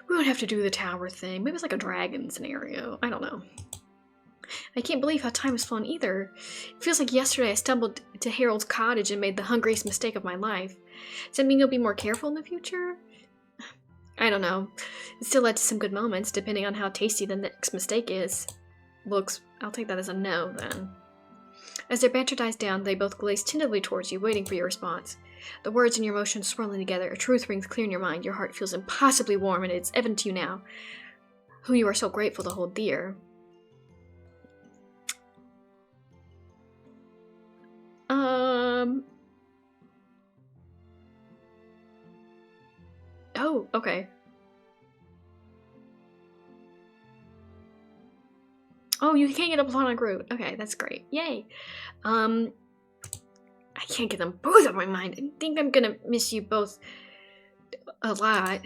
We would have to do the tower thing. Maybe it's like a dragon scenario. I don't know. I can't believe how time has flown either. It feels like yesterday I stumbled to Harold's cottage and made the hungriest mistake of my life. Does that mean you'll be more careful in the future? I don't know. It still led to some good moments, depending on how tasty the next mistake is. Looks, I'll take that as a no, then. As their banter dies down, they both glaze tentatively towards you, waiting for your response. The words and your emotions swirling together, a truth rings clear in your mind, your heart feels impossibly warm, and it's evident to you now who you are so grateful to hold dear. Oh, okay. Oh, you can't get a platonic root. Okay, that's great. Yay. I can't get them both out of my mind. I think I'm gonna miss you both a lot.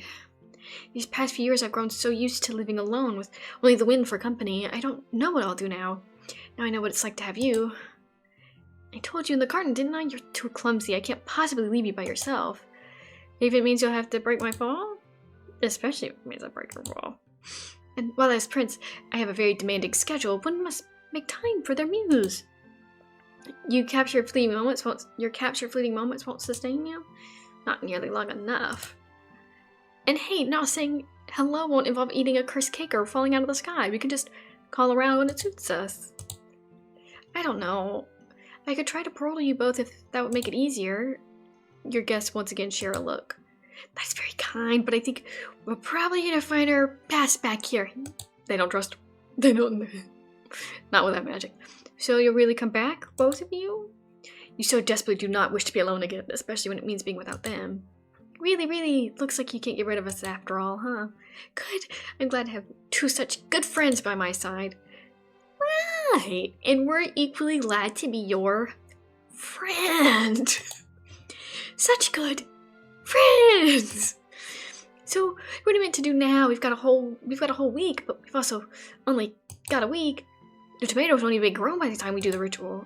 These past few years I've grown so used to living alone with only the wind for company. I don't know what I'll do now. Now I know what it's like to have you. I told you in the garden, didn't I? You're too clumsy. I can't possibly leave you by yourself. If it means you'll have to break my fall? Especially if it means I break your fall. And while as prince, I have a very demanding schedule. One must make time for their muse. Your captured fleeting moments won't sustain you? Not nearly long enough. And hey, now saying hello won't involve eating a cursed cake or falling out of the sky. We can just call around when it suits us. I don't know. I could try to parole you both if that would make it easier. Your guests once again share a look. That's very kind, but I think we're probably gonna find our past back here. They don't trust. They don't. Not with that magic. So you'll really come back, both of you? You so desperately do not wish to be alone again, especially when it means being without them. Really, looks like you can't get rid of us after all, huh? Good. I'm glad to have two such good friends by my side. Right. And we're equally glad to be your friend. Such good friends. So what are we meant to do now? We've got a whole week, but we've also only got a week. The tomatoes won't even be grown by the time we do the ritual.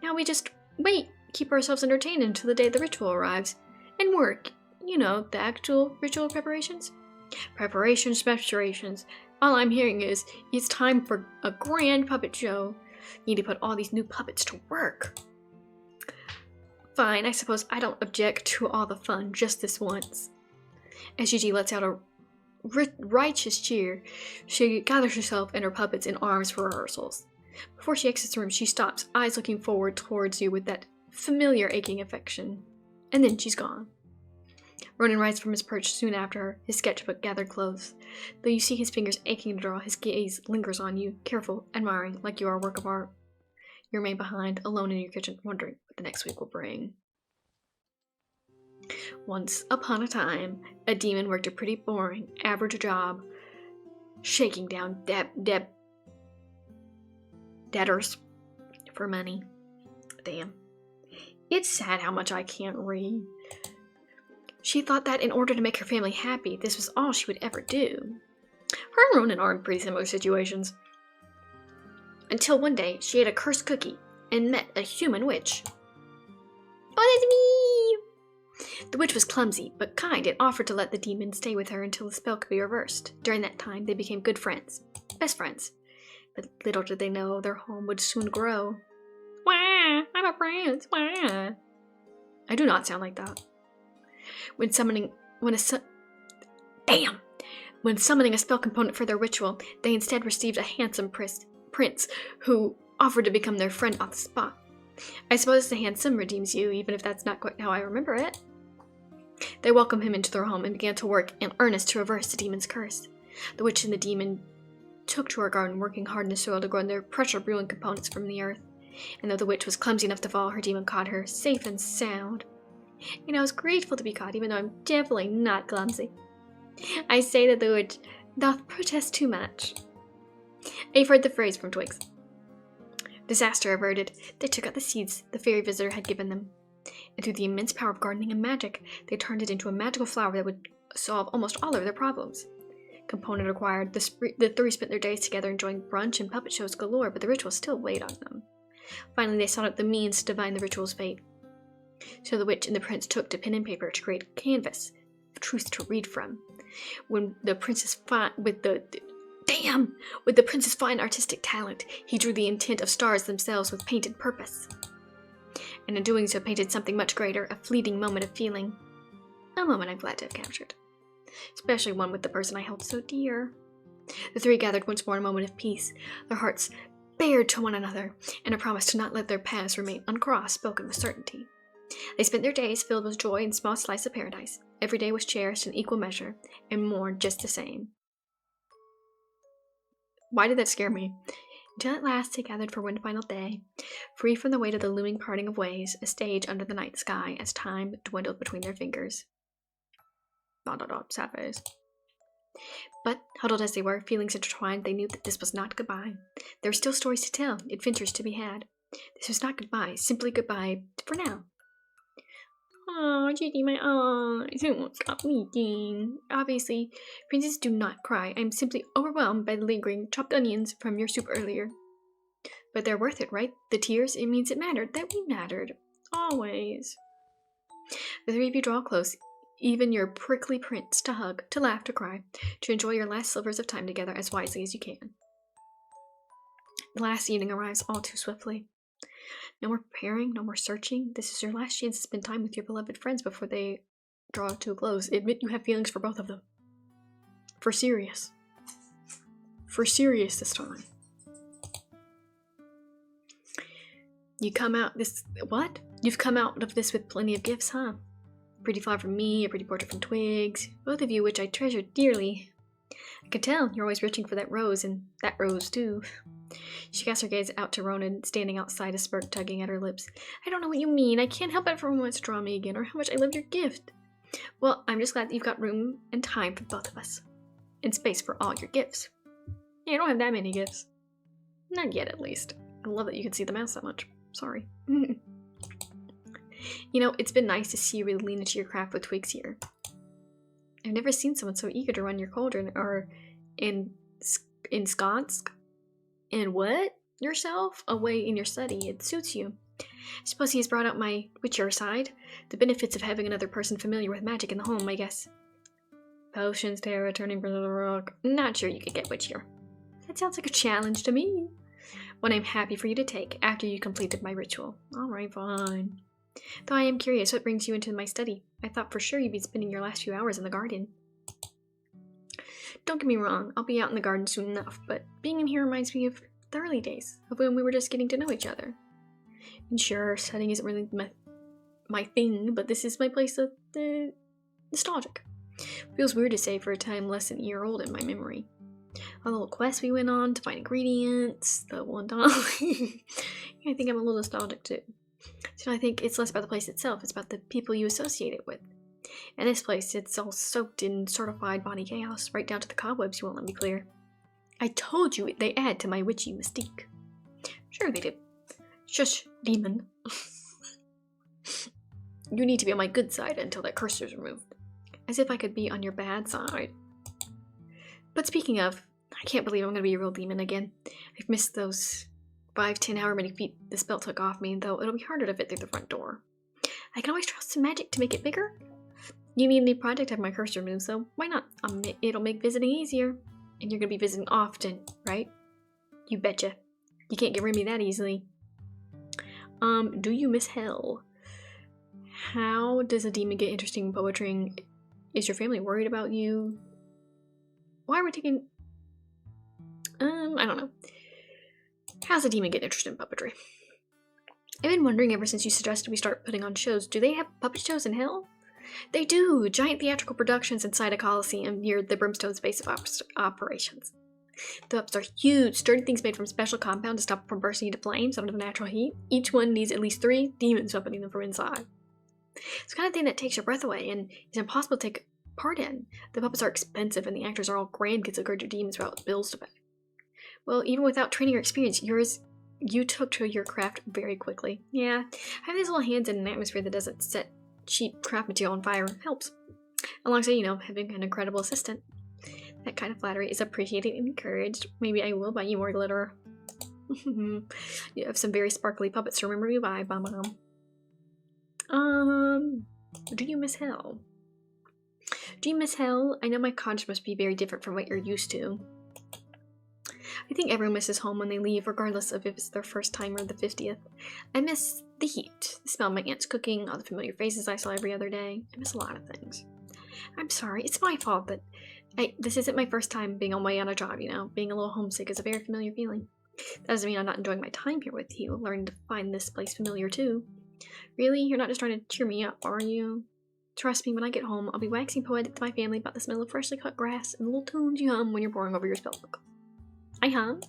Now we just wait, keep ourselves entertained until the day the ritual arrives, and work. You know, the actual ritual preparations. Preparations. All I'm hearing is, it's time for a grand puppet show. You need to put all these new puppets to work. Fine, I suppose I don't object to all the fun just this once. As Gigi lets out a righteous cheer, she gathers herself and her puppets in arms for rehearsals. Before she exits the room, she stops, eyes looking forward towards you with that familiar aching affection. And then she's gone. Ronan rises from his perch soon after her, his sketchbook gathered close. Though you see his fingers aching to draw, his gaze lingers on you, careful, admiring, like you are a work of art. You remain behind, alone in your kitchen, wondering what the next week will bring. Once upon a time, a demon worked a pretty boring, average job, shaking down debtors for money. Damn. It's sad how much I can't read. She thought that in order to make her family happy, this was all she would ever do. Her and Ronan are in pretty similar situations. Until one day, she ate a cursed cookie and met a human witch. Oh, that's me! The witch was clumsy, but kind, and offered to let the demon stay with her until the spell could be reversed. During that time, they became good friends. Best friends. But little did they know their home would soon grow. Wah! I'm a prince! Wah! I do not sound like that. When summoning a spell component for their ritual, they instead received a handsome prince who offered to become their friend on the spot. I suppose the handsome redeems you, even if that's not quite how I remember it. They welcomed him into their home and began to work in earnest to reverse the demon's curse. The witch and the demon took to her garden, working hard in the soil to grow their pressure-brewing components from the earth. And though the witch was clumsy enough to fall, her demon caught her, safe and sound. And I was grateful to be caught, even though I'm definitely not clumsy. I say that the witch doth protest too much. I've heard the phrase from Twigs. Disaster averted, they took out the seeds the fairy visitor had given them. And through the immense power of gardening and magic, they turned it into a magical flower that would solve almost all of their problems. Component acquired, the three spent their days together enjoying brunch and puppet shows galore, but the ritual still weighed on them. Finally, they sought out the means to divine the ritual's fate. So the witch and the prince took to pen and paper to create a canvas of truth to read from. When the prince's with the prince's fine artistic talent, he drew the intent of stars themselves with painted purpose. And in doing so painted something much greater, a fleeting moment of feeling. A moment I'm glad to have captured. Especially one with the person I held so dear. The three gathered once more in a moment of peace, their hearts bared to one another, and a promise to not let their paths remain uncrossed spoken with certainty. They spent their days filled with joy and small slice of paradise. Every day was cherished in equal measure, and mourned just the same. Why did that scare me? Until at last they gathered for one final day, free from the weight of the looming parting of ways, a stage under the night sky as time dwindled between their fingers. Sad face. But, huddled as they were, feelings intertwined, they knew that this was not goodbye. There were still stories to tell, adventures to be had. This was not goodbye, simply goodbye for now. Oh, Gigi, my eyes, it won't stop leaking. Obviously, princes do not cry. I'm simply overwhelmed by the lingering chopped onions from your soup earlier. But they're worth it, right? The tears, it means it mattered, that we mattered. Always. The three of you draw close, even your prickly prince, to hug, to laugh, to cry, to enjoy your last slivers of time together as wisely as you can. The last evening arrives all too swiftly. No more preparing, no more searching. This is your last chance to spend time with your beloved friends before they draw to a close. Admit you have feelings for both of them. For serious. For serious this time. You come out this... What? You've come out of this with plenty of gifts, huh? A pretty flower from me, a pretty portrait from Twigs. Both of you, which I treasure dearly. I can tell you're always reaching for that rose, and that rose too. She casts her gaze out to Ronan, standing outside, a smirk tugging at her lips. I don't know what you mean. I can't help but for wants to draw me again, or how much I love your gift. Well, I'm just glad that you've got room and time for both of us. And space for all your gifts. Yeah, I don't have that many gifts. Not yet, at least. I love that you can see the mouse that much. Sorry. You know, it's been nice to see you really lean into your craft with Twigs here. I've never seen someone so eager to run your cauldron, or ensconce and what? Yourself away in your study. It suits you. I suppose he has brought out my witcher side. The benefits of having another person familiar with magic in the home, I guess. Potions, tarot, turning for the rock. Not sure you could get witchier. That sounds like a challenge to me. One I'm happy for you to take after you completed my ritual. Alright, fine. Though I am curious, what brings you into my study? I thought for sure you'd be spending your last few hours in the garden. Don't get me wrong, I'll be out in the garden soon enough, but being in here reminds me of the early days, of when we were just getting to know each other. And sure, studying isn't really my thing, but this is my place of nostalgic. Feels weird to say for a time less than a year old in my memory. A little quest we went on to find ingredients, the one time. I think I'm a little nostalgic too. So I think it's less about the place itself, it's about the people you associate it with. And this place, it's all soaked in certified body chaos, right down to the cobwebs you won't let me clear. I told you they add to my witchy mystique. Sure they did. Shush, demon. You need to be on my good side until that curse is removed. As if I could be on your bad side. But speaking of, I can't believe I'm gonna be a real demon again. I've missed those 5-10 however many feet the spell took off me, though it'll be harder to fit through the front door. I can always trust some magic to make it bigger. You need a new project to have my curse removed, so why not? It'll make visiting easier. And you're gonna be visiting often, right? You betcha. You can't get rid of me that easily. Do you miss hell? How does a demon get interested in poetry? Is your family worried about you? Why are we taking... I don't know. How's a demon get interested in puppetry? I've been wondering ever since you suggested we start putting on shows. Do they have puppet shows in hell? They do! Giant theatrical productions inside a coliseum near the Brimstone's base of operations. The puppets are huge, sturdy things made from special compound to stop them from bursting into flames under the natural heat. Each one needs at least 3 demons puppeting them from inside. It's the kind of thing that takes your breath away and is impossible to take part in. The puppets are expensive and the actors are all grand kids that guard your demons without bills to pay. Well, even without training or experience, you took to your craft very quickly. Yeah, having these little hands in an atmosphere that doesn't set cheap craft material on fire helps. Alongside, you know, having an incredible assistant. That kind of flattery is appreciated and encouraged. Maybe I will buy you more glitter. You have some very sparkly puppets to remember you by, Mom. Do you miss hell? Do you miss hell? I know my conscience must be very different from what you're used to. I think everyone misses home when they leave, regardless of if it's their first time or the 50th. I miss the heat, the smell of my aunt's cooking, all the familiar faces I saw every other day. I miss a lot of things. I'm sorry, it's my fault, but this isn't my first time being away on a job, you know. Being a little homesick is a very familiar feeling. That doesn't mean I'm not enjoying my time here with you, learning to find this place familiar too. Really? You're not just trying to cheer me up, are you? Trust me, when I get home, I'll be waxing poetic to my family about the smell of freshly cut grass and the little tunes you hum when you're poring over your spellbook. I hum?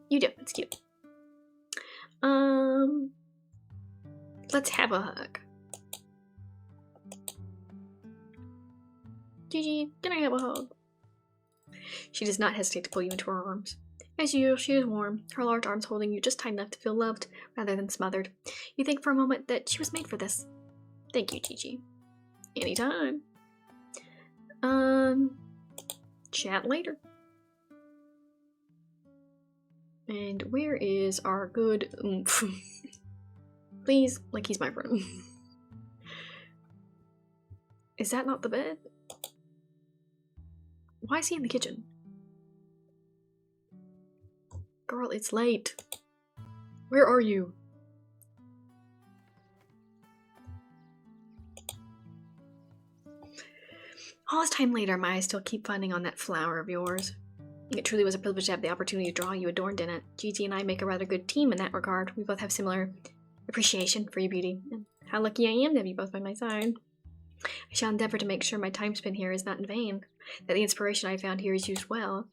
You do, it's cute. Let's have a hug. Gigi, can I have a hug? She does not hesitate to pull you into her arms. As usual, she is warm, her large arms holding you just tight enough to feel loved rather than smothered. You think for a moment that she was made for this. Thank you, Gigi. Anytime. Chat later. And where is our good oomph? Please, like he's my friend. Is that not the bed? Why is he in the kitchen? Girl, it's late. Where are you? All this time later, my eyes still keep finding on that flower of yours. It truly was a privilege to have the opportunity to draw you adorned in it. Gigi and I make a rather good team in that regard. We both have similar appreciation for your beauty, and how lucky I am to have you both by my side. I shall endeavor to make sure my time spent here is not in vain, that the inspiration I found here is used well.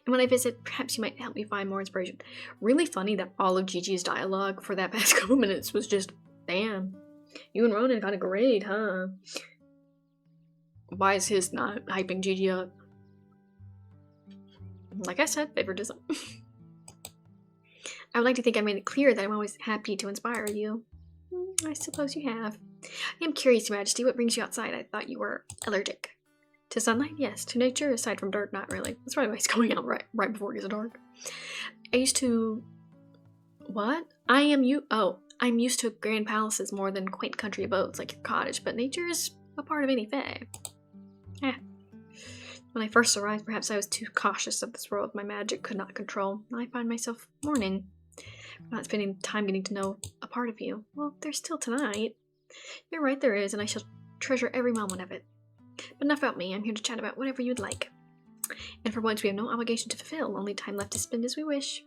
And when I visit, perhaps you might help me find more inspiration. Really funny that all of Gigi's dialogue for that past couple minutes was just, damn, you and Ronan got a grade, huh? Why is his not hyping Gigi up? Like I said, favoritism. I would like to think I made it clear that I'm always happy to inspire you. I suppose you have. I am curious, Your Majesty, what brings you outside? I thought you were allergic. To sunlight? Yes. To nature? Aside from dirt, not really. That's probably why he's going out right before it gets dark. I used to... What? I'm used to grand palaces more than quaint country abodes like your cottage, but nature is a part of any fae. When I first arrived, perhaps I was too cautious of this world my magic could not control. I find myself mourning, not spending time getting to know a part of you. Well, there's still tonight. You're right, there is, and I shall treasure every moment of it. But enough about me. I'm here to chat about whatever you'd like. And for once, we have no obligation to fulfill, only time left to spend as we wish.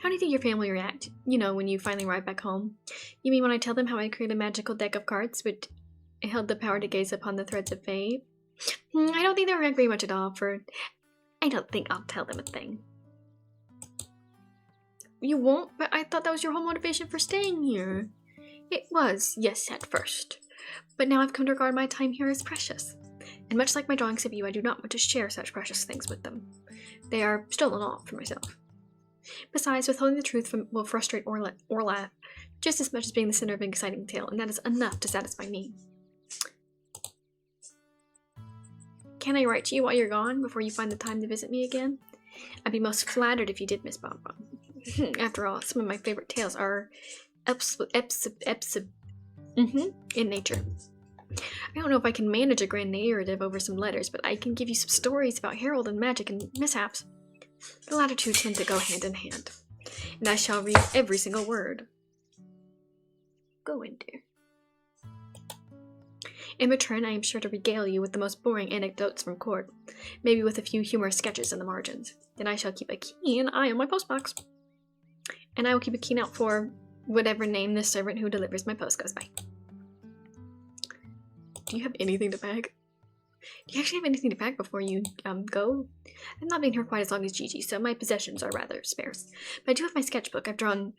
How do you think your family will react? You know, when you finally arrive back home. You mean when I tell them how I created a magical deck of cards which held the power to gaze upon the threads of fate? I don't think they'll react very much at all, for I don't think I'll tell them a thing. You won't? But I thought that was your whole motivation for staying here. It was, yes, at first. But now I've come to regard my time here as precious. And much like my drawings of you, I do not want to share such precious things with them. They are stolen off for myself. Besides, withholding the truth will frustrate Orlath just as much as being the center of an exciting tale, and that is enough to satisfy me. Can I write to you while you're gone, before you find the time to visit me again? I'd be most flattered if you did, Miss Bonbon. After all, some of my favorite tales are in nature. I don't know if I can manage a grand narrative over some letters, but I can give you some stories about Harold and magic and mishaps. The latter two tend to go hand in hand, and I shall read every single word. Go in, dear. In return, I am sure to regale you with the most boring anecdotes from court, maybe with a few humorous sketches in the margins. Then I shall keep a keen eye on my postbox, and I will keep a keen out for whatever name the servant who delivers my post goes by. Do you have anything to pack? Do you actually have anything to pack before you go? I've not been here quite as long as Gigi, so my possessions are rather sparse. But I do have my sketchbook. I've drawn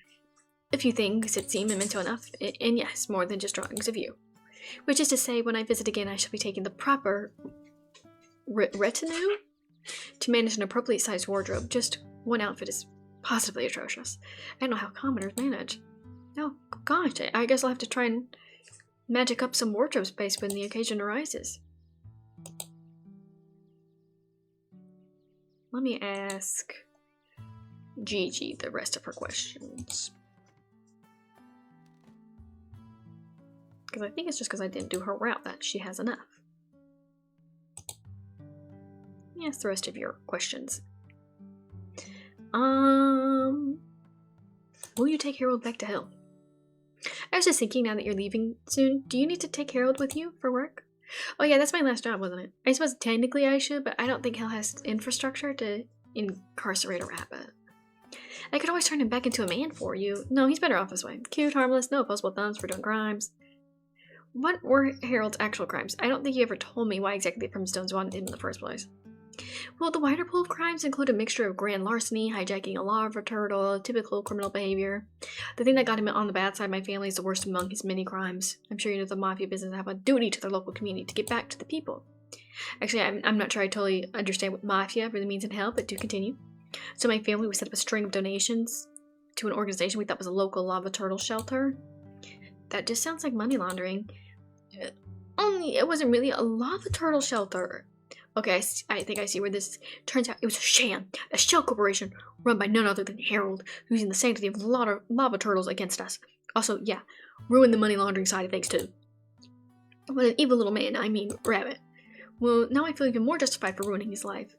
a few things that seem memento enough, and yes, more than just drawings of you. Which is to say, when I visit again, I shall be taking the proper retinue to manage an appropriately sized wardrobe. Just one outfit is possibly atrocious. I don't know how commoners manage. Oh, gosh, I guess I'll have to try and magic up some wardrobe space when the occasion arises. Let me ask Gigi the rest of her questions. Because I think it's just because I didn't do her route that she has enough. Yes, the rest of your questions. Will you take Harold back to Hell? I was just thinking, now that you're leaving soon, do you need to take Harold with you for work? Oh yeah, that's my last job, wasn't it? I suppose technically I should, but I don't think Hell has infrastructure to incarcerate a rabbit. I could always turn him back into a man for you. No, he's better off this way. Cute, harmless, no opposable thumbs for doing crimes. What were Harold's actual crimes? I don't think he ever told me why exactly the Primstones wanted him in the first place. Well, the wider pool of crimes include a mixture of grand larceny, hijacking a lava turtle, typical criminal behavior. The thing that got him on the bad side of my family is the worst among his many crimes. I'm sure you know the mafia business have a duty to their local community to get back to the people. Actually, I'm not sure I totally understand what mafia really means in Hell, but do continue. So my family, we set up a string of donations to an organization we thought was a local lava turtle shelter. That just sounds like money laundering. Only it wasn't really a lava turtle shelter. Okay, I think I see where this is. Turns out it was a sham, a shell corporation run by none other than Harold, who's using the sanctity of lava turtles against us. Also, yeah, ruined the money laundering side of things too. What an evil little man, I mean, rabbit. Well, now I feel even more justified for ruining his life.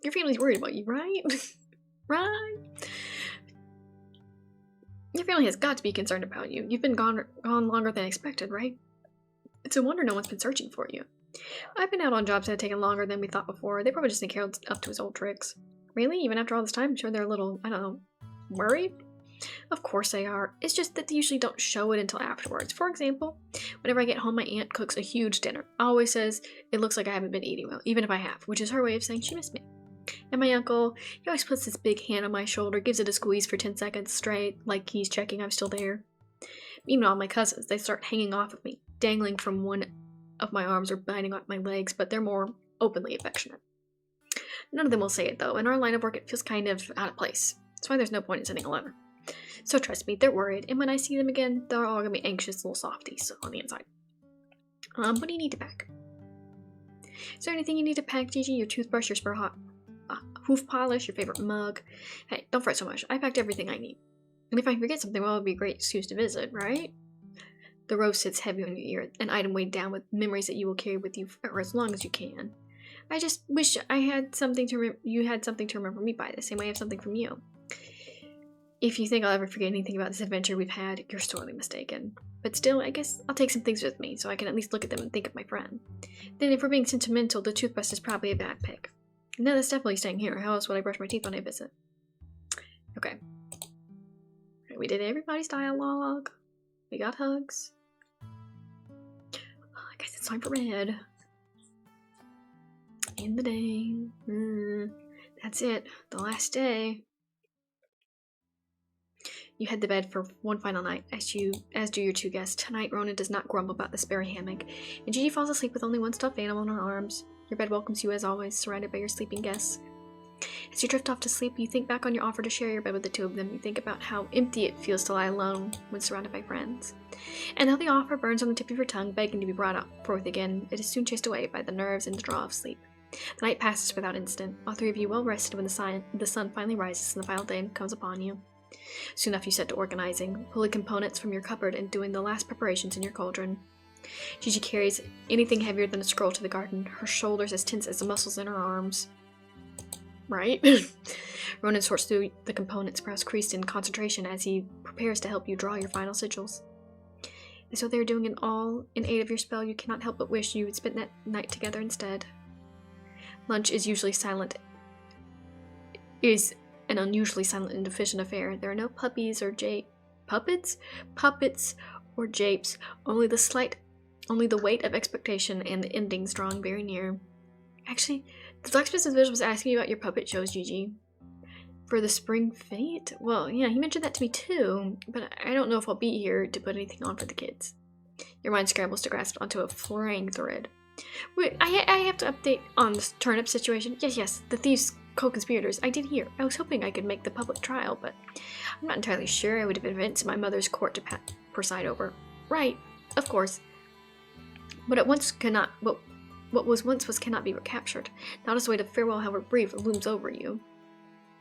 Your family's worried about you, right? Right? Your family has got to be concerned about you. You've been gone longer than expected, right? It's a wonder no one's been searching for you. I've been out on jobs that have taken longer than we thought before. They probably just think Harold's up to his old tricks. Really? Even after all this time? I'm sure they're a little, I don't know, worried? Of course they are. It's just that they usually don't show it until afterwards. For example, whenever I get home, my aunt cooks a huge dinner. Always says it looks like I haven't been eating well, even if I have, which is her way of saying she missed me. And my uncle, he always puts this big hand on my shoulder, gives it a squeeze for 10 seconds straight, like he's checking I'm still there. Meanwhile, my cousins, they start hanging off of me, dangling from one of my arms or biting off my legs, but they're more openly affectionate. None of them will say it, though. In our line of work, it feels kind of out of place. That's why there's no point in sending a letter. So trust me, they're worried, and when I see them again, they're all gonna be anxious little softies on the inside. What do you need to pack? Is there anything you need to pack, Gigi? Your toothbrush, your spare hoof polish, your favorite mug? Hey, don't fret so much. I packed everything I need. And if I forget something, well, it'll be a great excuse to visit, right? The rose sits heavy on your ear, an item weighed down with memories that you will carry with you for as long as you can. I just wish I had something to you had something to remember me by, the same way I have something from you. If you think I'll ever forget anything about this adventure we've had, you're sorely mistaken. But still, I guess I'll take some things with me, so I can at least look at them and think of my friend. Then if we're being sentimental, the toothbrush is probably a bad pick. No, that's definitely staying here. How else would I brush my teeth when I visit? Okay. We did everybody's dialogue. We got hugs. I guess it's time for bed. In the day. That's it. The last day. You head to bed for one final night, as do your two guests. Tonight, Ronan does not grumble about the spare hammock, and Gigi falls asleep with only one stuffed animal in her arms. Your bed welcomes you as always, surrounded by your sleeping guests. As you drift off to sleep, you think back on your offer to share your bed with the two of them. You think about how empty it feels to lie alone when surrounded by friends. And though the offer burns on the tip of your tongue, begging to be brought forth again, it is soon chased away by the nerves and the draw of sleep. The night passes without incident, all three of you well rested when the sun finally rises and the final day comes upon you. Soon enough you set to organizing, pulling components from your cupboard and doing the last preparations in your cauldron. Gigi carries anything heavier than a scroll to the garden, her shoulders as tense as the muscles in her arms. Right? Ronan sorts through the components, brows creased in concentration as he prepares to help you draw your final sigils. As though they are doing it all in aid of your spell, you cannot help but wish you had spent that night together instead. Lunch is usually an unusually silent and efficient affair. There are no puppets or puppets or japes, only the weight of expectation and the endings drawing very near. Actually, the Blacksmith's Village was asking you about your puppet shows, Gigi. For the spring fete? Well, yeah, he mentioned that to me too, but I don't know if I'll be here to put anything on for the kids. Your mind scrambles to grasp onto a flying thread. Wait, I have to update on this turnip situation. Yes, the thieves co-conspirators. I did hear. I was hoping I could make the public trial, but I'm not entirely sure I would have advanced my mother's court to preside over. Right, of course. What was once cannot be recaptured. Not as a way to farewell, however brief, looms over you.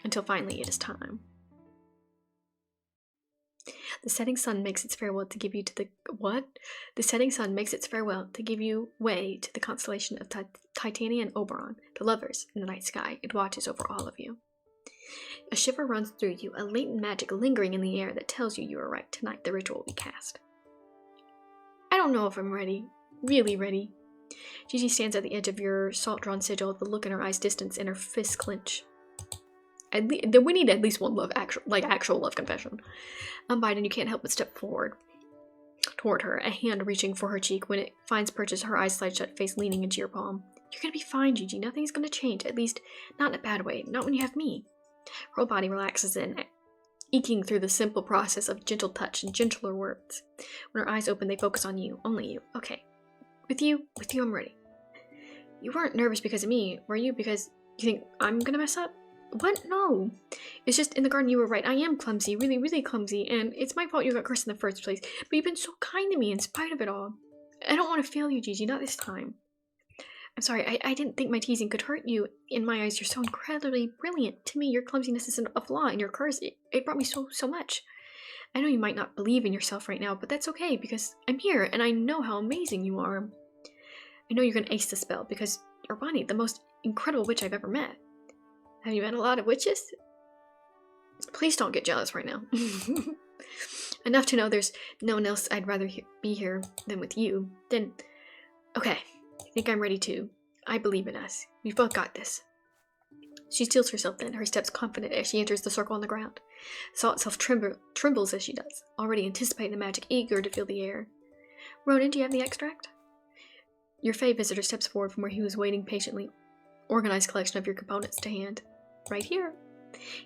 Until finally it is time. The setting sun makes its farewell to give you to the... What? The setting sun makes its farewell to give you way to the constellation of Titania and Oberon, the lovers in the night sky. It watches over all of you. A shiver runs through you, a latent magic lingering in the air that tells you are right. Tonight the ritual will be cast. I don't know if I'm ready. Really ready. Gigi stands at the edge of your salt-drawn sigil, the look in her eyes distance and her fists clench. We need at least one actual love confession. Unbidden, you can't help but step forward toward her, a hand reaching for her cheek. When it finds purchase, her eyes slide shut, face leaning into your palm. You're gonna be fine, Gigi. Nothing's gonna change, at least not in a bad way. Not when you have me. Her whole body relaxes in, eking through the simple process of gentle touch and gentler words. When her eyes open, they focus on you, only you. Okay. With you, I'm ready. You weren't nervous because of me, were you? Because you think I'm gonna mess up? What? No. It's just in the garden you were right. I am clumsy, really, really clumsy, and it's my fault you got cursed in the first place. But you've been so kind to me in spite of it all. I don't want to fail you, Gigi, not this time. I'm sorry, I didn't think my teasing could hurt you. In my eyes, you're so incredibly brilliant. To me, your clumsiness isn't a flaw in your curse. It brought me so much. I know you might not believe in yourself right now, but that's okay, because I'm here, and I know how amazing you are. I know you're gonna ace the spell, because you're Bonnie, the most incredible witch I've ever met. Have you met a lot of witches? Please don't get jealous right now. Enough to know there's no one else I'd rather be here than with you. Then, okay, I think I'm ready too. I believe in us. We've both got this. She steels herself then, her steps confident as she enters the circle on the ground. Saw itself trembles as she does, already anticipating the magic, eager to feel the air. Ronan, do you have the extract? Your Fae visitor steps forward from where he was waiting patiently. Organized collection of your components to hand. Right here.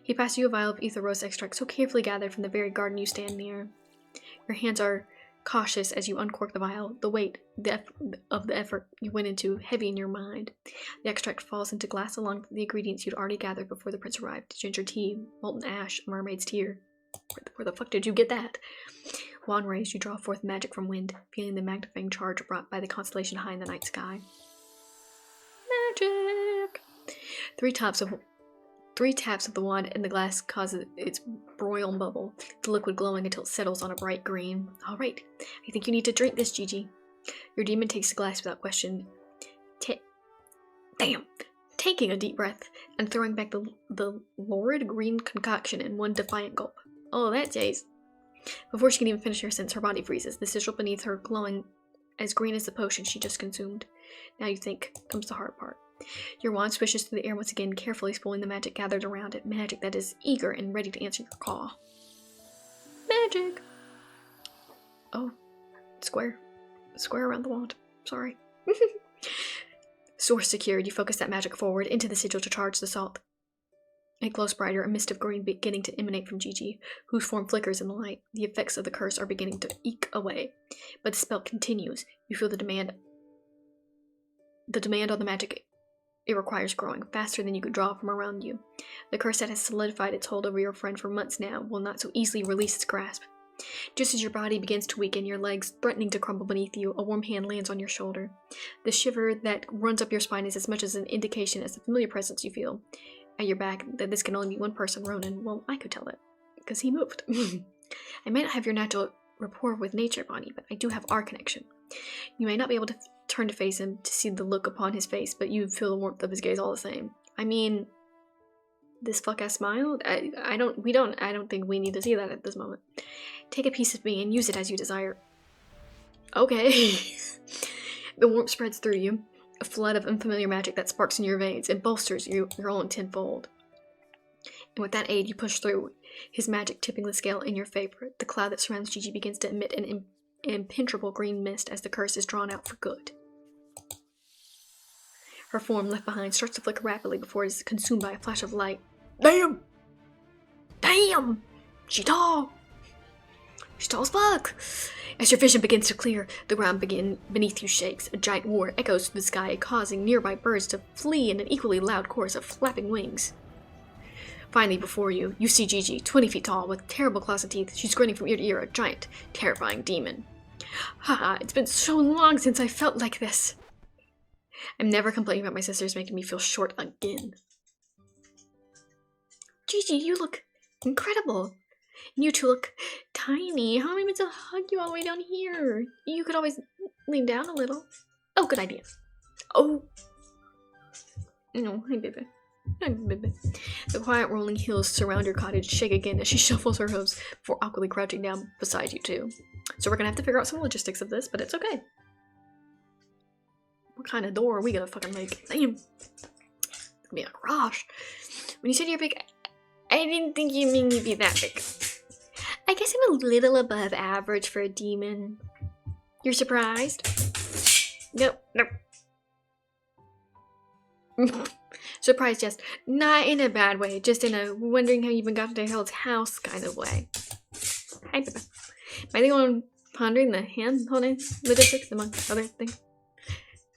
He passes you a vial of ether rose extract so carefully gathered from the very garden you stand near. Your hands are cautious as you uncork the vial, the weight of the effort you went into heavy in your mind. The extract falls into glass along with the ingredients you'd already gathered before the prince arrived. Ginger tea, molten ash, a mermaid's tear. Where the fuck did you get that? Wand raised, you draw forth magic from wind, feeling the magnifying charge brought by the constellation high in the night sky. Magic! Three taps of the wand and the glass cause its broil and bubble, the liquid glowing until it settles on a bright green. Alright, I think you need to drink this, Gigi. Your demon takes the glass without question. Taking a deep breath and throwing back the lurid green concoction in one defiant gulp. Oh, that tastes. Before she can even finish her sentence, her body freezes, the sigil beneath her glowing as green as the potion she just consumed. Now you think, comes the hard part. Your wand swishes through the air once again, carefully spooling the magic gathered around it. Magic that is eager and ready to answer your call. Magic! Oh, square. Square around the wand. Sorry. Source secured, you focus that magic forward into the sigil to charge the salt. It glows brighter, a mist of green beginning to emanate from Gigi, whose form flickers in the light. The effects of the curse are beginning to eke away. But the spell continues. You feel the demand on the magic it requires growing, faster than you could draw from around you. The curse that has solidified its hold over your friend for months now will not so easily release its grasp. Just as your body begins to weaken, your legs threatening to crumble beneath you, a warm hand lands on your shoulder. The shiver that runs up your spine is as much as an indication as the familiar presence you feel at your back that this can only be one person, Ronan. Well, I could tell it, because he moved. I may not have your natural rapport with nature, Bonnie, but I do have our connection. You may not be able to turn to face him to see the look upon his face, but you feel the warmth of his gaze all the same. I mean, this fuck-ass smile? I don't think we need to see that at this moment. Take a piece of me and use it as you desire. Okay. The warmth spreads through you, a flood of unfamiliar magic that sparks in your veins and bolsters your own tenfold. And with that aid, you push through, his magic tipping the scale in your favor. The cloud that surrounds Gigi begins to emit an impenetrable green mist as the curse is drawn out for good. Her form, left behind, starts to flicker rapidly before it is consumed by a flash of light. Damn! Damn! She tall! She's tall as fuck! As your vision begins to clear, the ground beneath you shakes. A giant roar echoes through the sky, causing nearby birds to flee in an equally loud chorus of flapping wings. Finally, before you, you see Gigi, 20 feet tall, with terrible claws and teeth. She's grinning from ear to ear, a giant, terrifying demon. Haha, it's been so long since I felt like this. I'm never complaining about my sisters making me feel short again. Gigi, you look incredible. And you two look tiny. How am I meant to hug you all the way down here? You could always lean down a little. Oh, good idea. Oh. No, hey, baby. Hi, baby. The quiet rolling hills surround your cottage shake again as she shuffles her hooves before awkwardly crouching down beside you two. So we're gonna have to figure out some logistics of this, but it's okay. What kind of door are we gonna fucking make? Damn. It's gonna be a garage. When you said you're big, I didn't think you mean you'd be that big. I guess I'm a little above average for a demon. You're surprised? Nope. Surprised, yes. Not in a bad way, just in a wondering how you even got to Harold's house kind of way. Hi, Pippa. Am I the one pondering the hand-holding logistics among other things?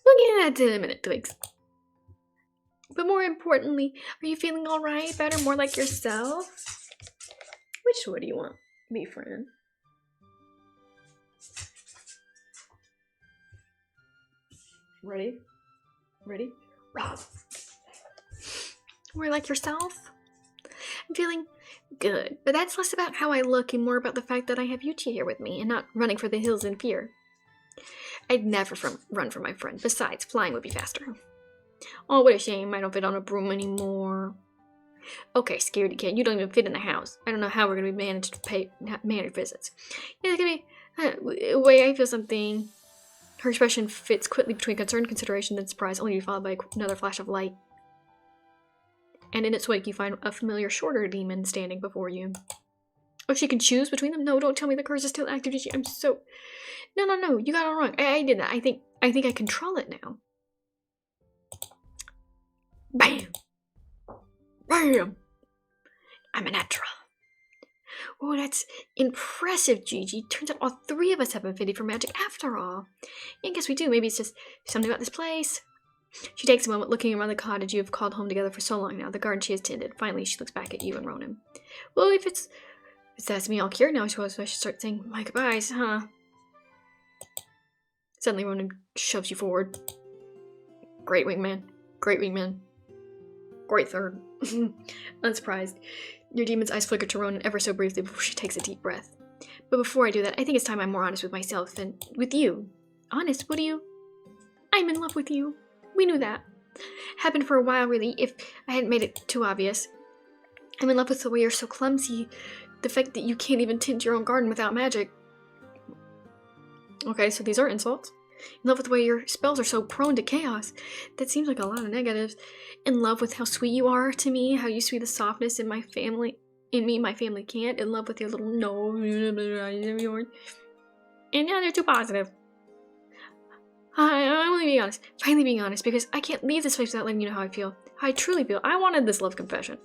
We'll get that in a minute, Twigs. But more importantly, are you feeling alright? Better, more like yourself? Which one do you want, me friend? Ready? Ready? More like yourself? I'm feeling good, but that's less about how I look and more about the fact that I have you two here with me and not running for the hills in fear. I'd never run from my friend. Besides, flying would be faster. Oh, what a shame I don't fit on a broom anymore. Okay, scaredy cat, you don't even fit in the house. I don't know how we're gonna manage to manage visits. Yeah, it's gonna be a way I feel something. Her expression fits quickly between concern, consideration, and surprise, only to be followed by another flash of light. And in its wake, you find a familiar, shorter demon standing before you. Oh, she can choose between them? No, don't tell me the curse is still active. I'm so... No, you got it wrong. I did that. I think I control it now. Bam! Bam! I'm a natural. Oh, that's impressive, Gigi. Turns out all three of us have been fitted for magic after all. Yeah, I guess we do. Maybe it's just something about this place. She takes a moment looking around the cottage you have called home together for so long now, the garden she has tended. Finally, she looks back at you and Ronan. Well, if that's me all cured now, I suppose I should start saying my goodbyes, huh? Suddenly, Ronan shoves you forward. Great wingman. Great wingman. Great third. Unsurprised. Your demon's eyes flicker to Ronan ever so briefly before she takes a deep breath. But before I do that, I think it's time I'm more honest with myself than with you. Honest? What do you... I'm in love with you. We knew that. Happened for a while, really, if I hadn't made it too obvious. I'm in love with the way you're so clumsy. The fact that you can't even tend your own garden without magic. Okay, so these are insults. In love with the way your spells are so prone to chaos. That seems like a lot of negatives. In love with how sweet you are to me, how you see the softness in my family, my family can't. In love with your little no. And now they're too positive. I'm only being honest. Finally being honest, because I can't leave this place without letting you know how I feel. How I truly feel. I wanted this love confession.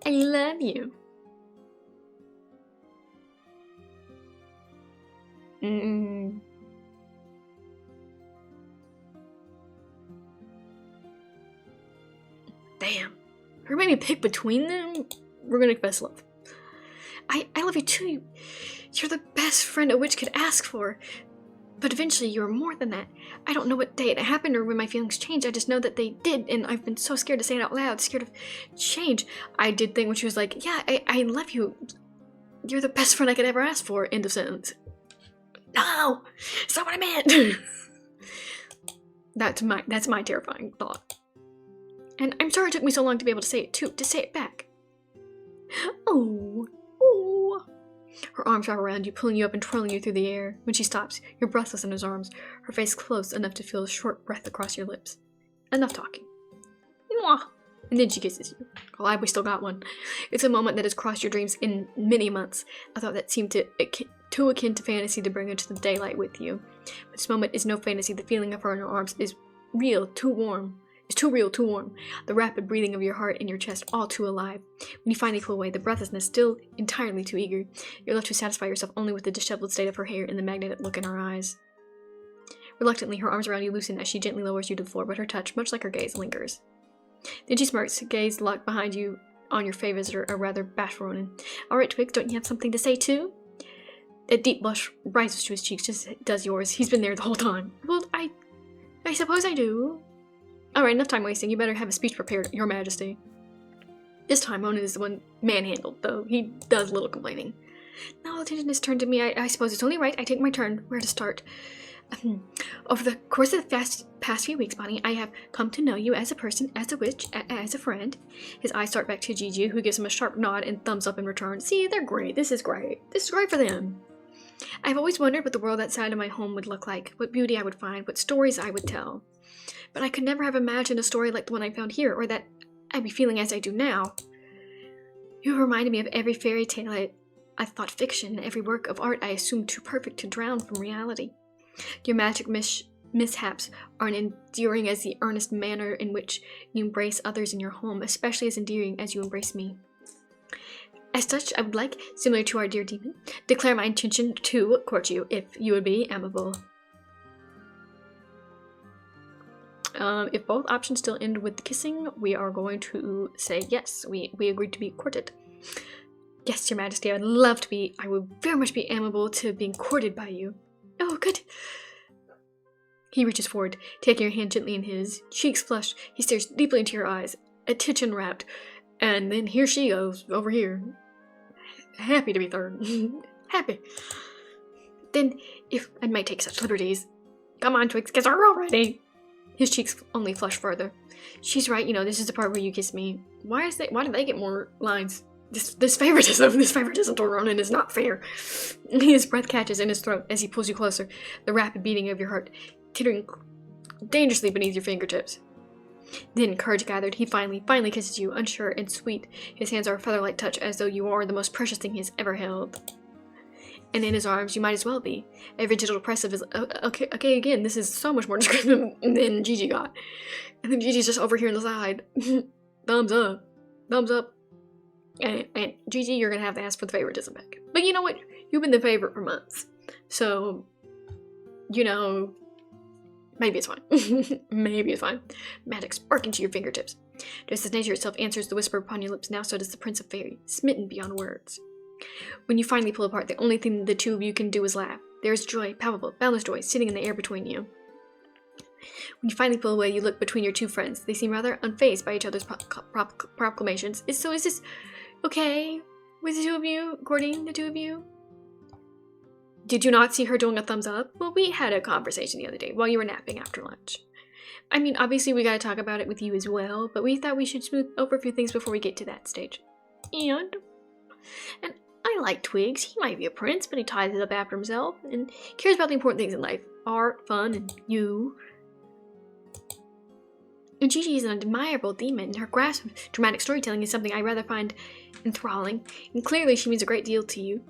I love you. Damn. Her made me pick between them? We're gonna confess love. I love you too. You're the best friend a witch could ask for. But eventually you were more than that. I don't know what day it happened or when my feelings changed. I just know that they did, and I've been so scared to say it out loud, scared of change. I did think when she was like, yeah, I love you. You're the best friend I could ever ask for. End of sentence. No! That's not what I meant! That's my terrifying thought. And I'm sorry it took me so long to be able to say it too, to say it back. Oh. Her arms wrap around you, pulling you up and twirling you through the air. When she stops, you're breathless in his arms, her face close enough to feel a short breath across your lips. Enough talking. Mwah! And then she kisses you. Glad we still got one. It's a moment that has crossed your dreams in many months. A thought that seemed too akin to fantasy to bring into the daylight with you. But this moment is no fantasy. The feeling of her in your arms is real, too warm. It's too real, too warm. The rapid breathing of your heart in your chest, all too alive. When you finally pull away, the breathlessness still entirely too eager. You're left to satisfy yourself only with the disheveled state of her hair and the magnetic look in her eyes. Reluctantly, her arms around you loosen as she gently lowers you to the floor, but her touch, much like her gaze, lingers. Then she smirks, gaze locked behind you on your fey visitor, a rather bashful Ronan. Alright, Twigs, don't you have something to say too? A deep blush rises to his cheeks, just does yours. He's been there the whole time. Well, I suppose I do. Alright, enough time wasting. You better have a speech prepared, Your Majesty. This time, Ronan is the one manhandled, though he does little complaining. Now attention is turned to me. I suppose it's only right I take my turn. Where to start? Over the course of the past few weeks, Bonnie, I have come to know you as a person, as a witch, as a friend. His eyes start back to Gigi, who gives him a sharp nod and thumbs up in return. See, they're great. This is great. This is great for them. I've always wondered what the world outside of my home would look like, what beauty I would find, what stories I would tell. But I could never have imagined a story like the one I found here, or that I'd be feeling as I do now. You have reminded me of every fairy tale I thought fiction, every work of art I assumed too perfect to drown from reality. Your magic mishaps are as endearing as the earnest manner in which you embrace others in your home, especially as endearing as you embrace me. As such, I would like, similar to our dear demon, declare my intention to court you, if you would be amiable. If both options still end with kissing, we are going to say yes, we agreed to be courted. Yes, Your Majesty, I would very much be amiable to being courted by you. Oh, good. He reaches forward, taking your hand gently in his. Cheeks flushed, he stares deeply into your eyes, attention rapt, and then here she goes, over here. Happy to be third. Happy. Then, if I might take such liberties. Come on, Twix, kiss her already. His cheeks only flush further. She's right, this is the part where you kiss me. Why do they get more lines? This favoritism toward Ronan is not fair. His breath catches in his throat as he pulls you closer, the rapid beating of your heart tittering dangerously beneath your fingertips. Then, courage gathered, he finally kisses you, unsure and sweet. His hands are a feather-like touch, as though you are the most precious thing he has ever held. And in his arms, you might as well be. Every gentle press of his... Okay, again, this is so much more descriptive than Gigi got. And then Gigi's just over here on the side. Thumbs up. And Gigi, you're gonna have to ask for the favoritism back. But you know what? You've been the favorite for months. So, maybe it's fine. Maybe it's fine. Magic sparking to your fingertips. Just as nature itself answers the whisper upon your lips, now so does the Prince of Fairy, smitten beyond words. When you finally pull apart, the only thing the two of you can do is laugh. There is joy, palpable, boundless joy, sitting in the air between you. When you finally pull away, you look between your two friends. They seem rather unfazed by each other's proclamations. Is this okay with the two of you? Courting the two of you? Did you not see her doing a thumbs up? Well, we had a conversation the other day while you were napping after lunch. I mean, obviously we gotta talk about it with you as well, but we thought we should smooth over a few things before we get to that stage. And I like Twigs. He might be a prince, but he ties it up after himself and cares about the important things in life. Art, fun, and you. And Gigi is an admirable demon. Her grasp of dramatic storytelling is something I rather find enthralling, and clearly she means a great deal to you.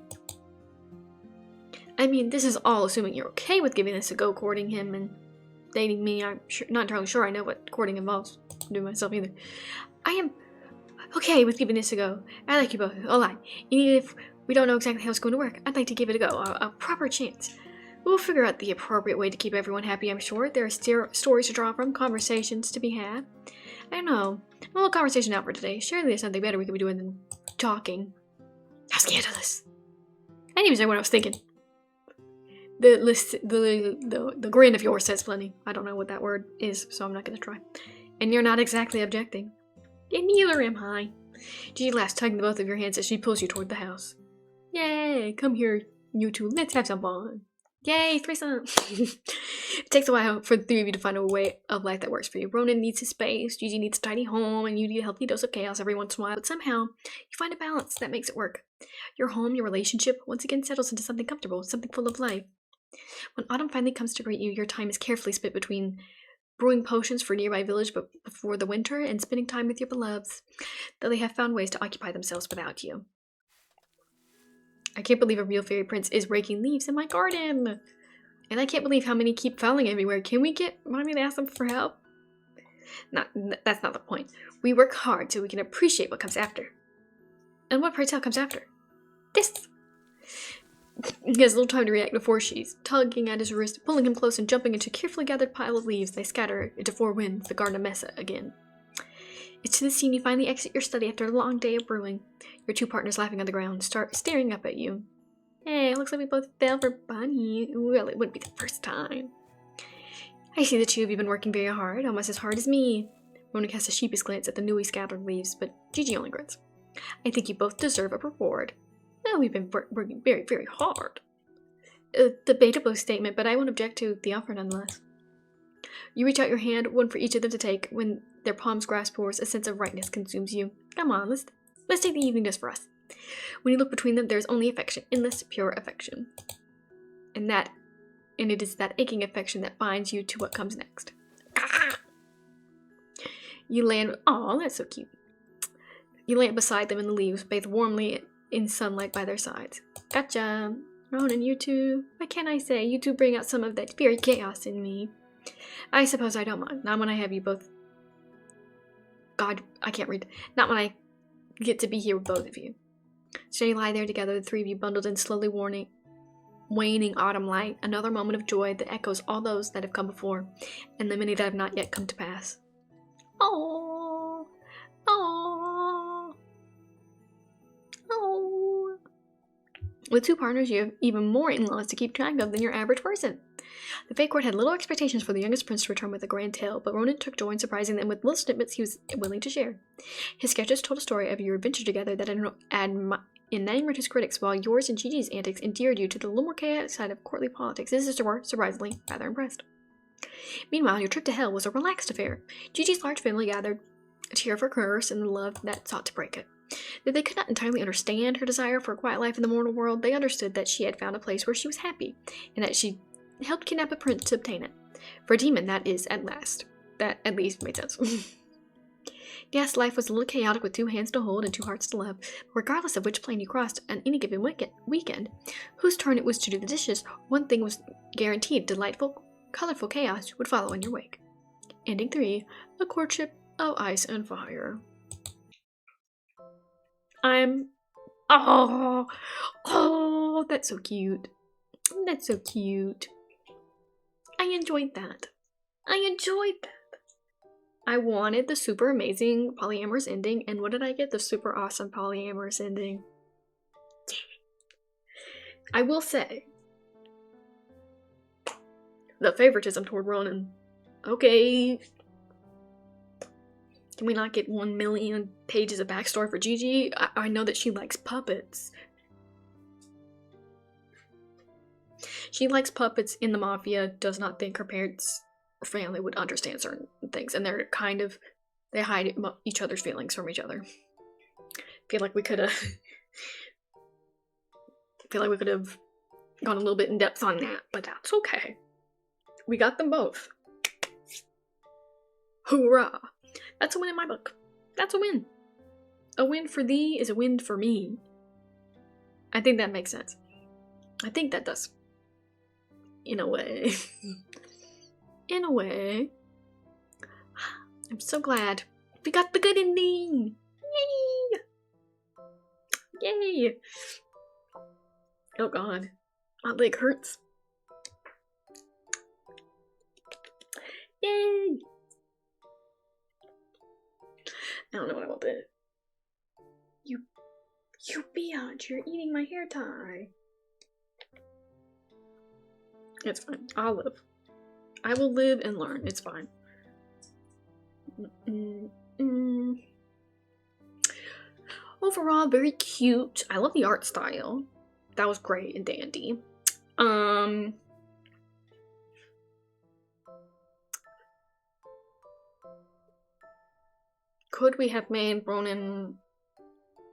I mean, this is all assuming you're okay with giving this a go, courting him and dating me. I'm not entirely sure I know what courting involves. Do myself either. I am okay with giving this a go. I like you both a lot. And even if we don't know exactly how it's going to work, I'd like to give it a go, a proper chance. We'll figure out the appropriate way to keep everyone happy, I'm sure. There are stories to draw from, conversations to be had. I don't know. A little conversation out for today. Surely there's something better we could be doing than talking. How scandalous. I didn't even say what I was thinking. The grin of yours says plenty. I don't know what that word is, so I'm not going to try. And you're not exactly objecting. And neither am I. Gigi laughs, tugging the both of your hands as she pulls you toward the house. Yay, come here, you two. Let's have some fun. Yay, threesome. It takes a while for the three of you to find a way of life that works for you. Ronan needs his space, Gigi needs a tidy home, and you need a healthy dose of chaos every once in a while. But somehow, you find a balance that makes it work. Your home, your relationship, once again settles into something comfortable, something full of life. When autumn finally comes to greet you, your time is carefully spent between brewing potions for a nearby village before the winter and spending time with your beloveds, though they have found ways to occupy themselves without you. I can't believe a real fairy prince is raking leaves in my garden. And I can't believe how many keep falling everywhere. Can we get mommy to ask them for help? That's not the point. We work hard so we can appreciate what comes after. And what, pray tell, comes after? This! He has little time to react before she's tugging at his wrist, pulling him close and jumping into a carefully gathered pile of leaves. They scatter into four winds, the garden a mess again. It's to this scene you finally exit your study after a long day of brewing. Your two partners laughing on the ground, start staring up at you. Hey, looks like we both fell for Bunny. Well, it wouldn't be the first time. I see the two of you have been working very hard, almost as hard as me. Ronan casts a sheepish glance at the newly scattered leaves, but Gigi only grins. I think you both deserve a reward. Well, we've been working very, very hard. A debatable statement, but I won't object to the offer nonetheless. You reach out your hand, one for each of them to take. When their palms grasp yours, a sense of rightness consumes you. Come on, let's take the evening just for us. When you look between them, there's only affection, endless, pure affection. And it is that aching affection that binds you to what comes next. You land, aw, that's so cute. You land beside them in the leaves, bathed warmly in sunlight by their sides. Gotcha. Ronan, you two, what can I say? You two bring out some of that fairy chaos in me. I suppose I don't mind. Not when I have you both. God, I can't read. Not when I get to be here with both of you. So you lie there together, the three of you bundled in slowly waning autumn light, another moment of joy that echoes all those that have come before, and the many that have not yet come to pass. Oh, oh, oh. With two partners, you have even more in-laws to keep track of than your average person. The Fate Court had little expectations for the youngest prince to return with a grand tale, but Ronan took joy in surprising them with little snippets he was willing to share. His sketches told a story of your adventure together that enamored his critics, while yours and Gigi's antics endeared you to the little more chaotic side of courtly politics. His sisters were, surprisingly, rather impressed. Meanwhile, your trip to hell was a relaxed affair. Gigi's large family gathered to cheer for curse and the love that sought to break it. Though they could not entirely understand her desire for a quiet life in the mortal world, they understood that she had found a place where she was happy, and that she helped kidnap a prince to obtain it. For a demon, that is, at last. That, at least, made sense. Yes, life was a little chaotic with 2 hands to hold and 2 hearts to love, but regardless of which plane you crossed on any given weekend, whose turn it was to do the dishes, one thing was guaranteed: delightful, colorful chaos would follow in your wake. Ending 3, A Courtship of Ice and Fire. Oh, that's so cute. That's so cute. I enjoyed that. I wanted the super amazing polyamorous ending, and what did I get? The super awesome polyamorous ending. I will say, the favoritism toward Ronan. Okay. Can we not get 1 million pages of backstory for Gigi? I know that she likes puppets. She likes puppets in the Mafia, does not think her parents or family would understand certain things, and they hide each other's feelings from each other. Feel like we could have gone a little bit in depth on that, but that's okay. We got them both. Hoorah! That's a win in my book. That's a win. A win for thee is a win for me. I think that makes sense. I think that does. In a way. In a way. I'm so glad. We got the good ending! Yay! Yay! Oh god. My leg hurts. Yay! I don't know what I want to. You biatch, you're eating my hair tie. It's fine. I'll live. I will live and learn. It's fine. Overall, very cute. I love the art style. That was great and dandy. Could we have made Ronan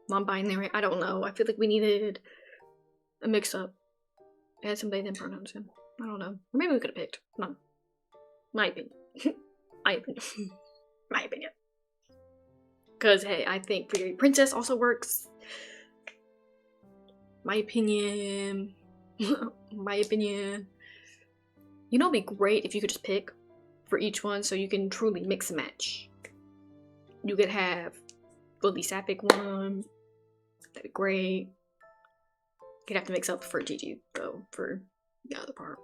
non-binary? I don't know. I feel like we needed a mix-up. Add some they them pronouns in. I don't know. Or maybe we could have picked. No. My opinion. My opinion. Because, hey, I think Fairy Princess also works. My opinion. My opinion. You know, it'd be great if you could just pick for each one so you can truly mix and match. You could have fully sapphic one. That'd be great. You'd have to mix up for Gigi, though, for the other part.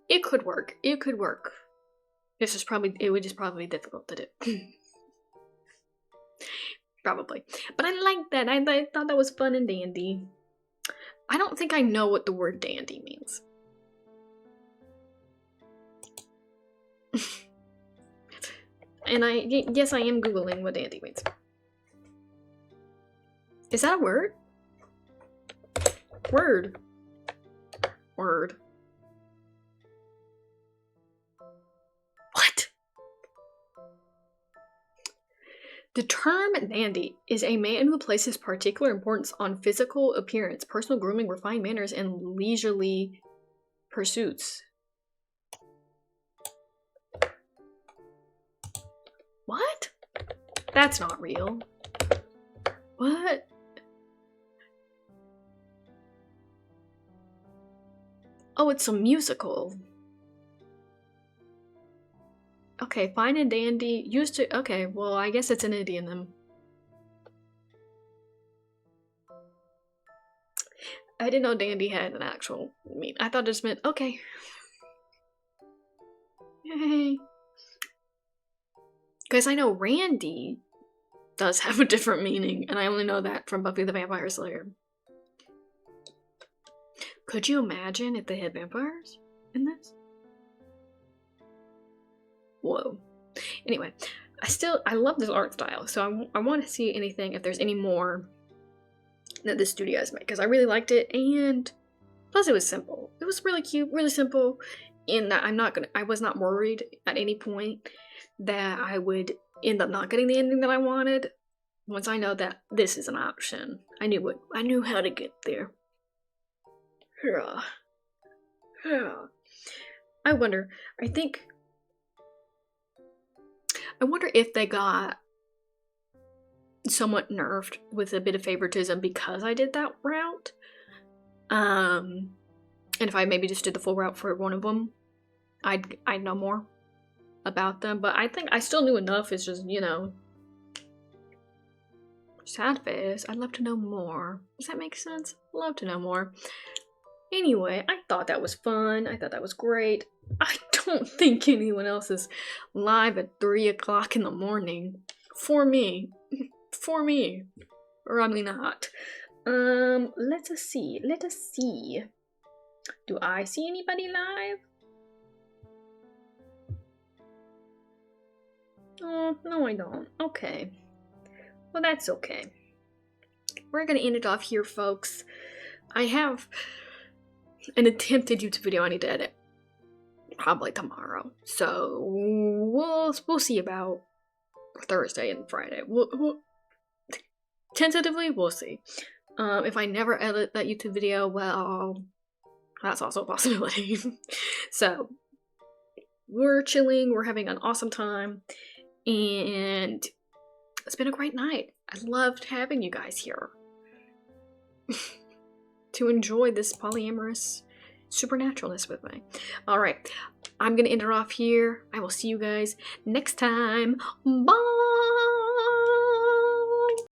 It could work. It could work. It would just probably be difficult to do. Probably. But I like that. I thought that was fun and dandy. I don't think I know what the word dandy means. And yes, I am Googling what dandy means. Is that a word? Word. What? The term dandy is a man who places particular importance on physical appearance, personal grooming, refined manners, and leisurely pursuits. What? That's not real. What? Oh, it's a musical. Okay, fine and dandy. Used to. Okay, well, I guess it's an idiom then. I didn't know dandy had an actual meaning. I thought it just meant, okay. Yay. Because I know Randy does have a different meaning, and I only know that from Buffy the Vampire Slayer. Could you imagine if they had vampires in this? Whoa. Anyway, I love this art style, so I want to see anything, if there's any more that the studio has made, because I really liked it, and plus it was simple. It was really cute, really simple, in that I was not worried at any point that I would end up not getting the ending that I wanted. Once I know that this is an option, I knew how to get there. I wonder if they got somewhat nerfed with a bit of favoritism because I did that route. And if I maybe just did the full route for one of them, I'd know more about them. But I think I still knew enough. It's just, sad face. I'd love to know more. Does that make sense? Love to know more. Anyway, I thought that was fun. I thought that was great. I don't think anyone else is live at 3 o'clock in the morning. For me. Probably not. Let us see. Do I see anybody live? Oh, no I don't. Okay. Well, that's okay. We're gonna end it off here, folks. I have an attempted YouTube video I need to edit. Probably tomorrow. So, we'll see about Thursday and Friday. Tentatively, we'll see. If I never edit that YouTube video, well, that's also a possibility. So, we're chilling, we're having an awesome time, and it's been a great night. I loved having you guys here to enjoy this polyamorous supernaturalness with me. Alright, I'm gonna end it off here. I will see you guys next time. Bye!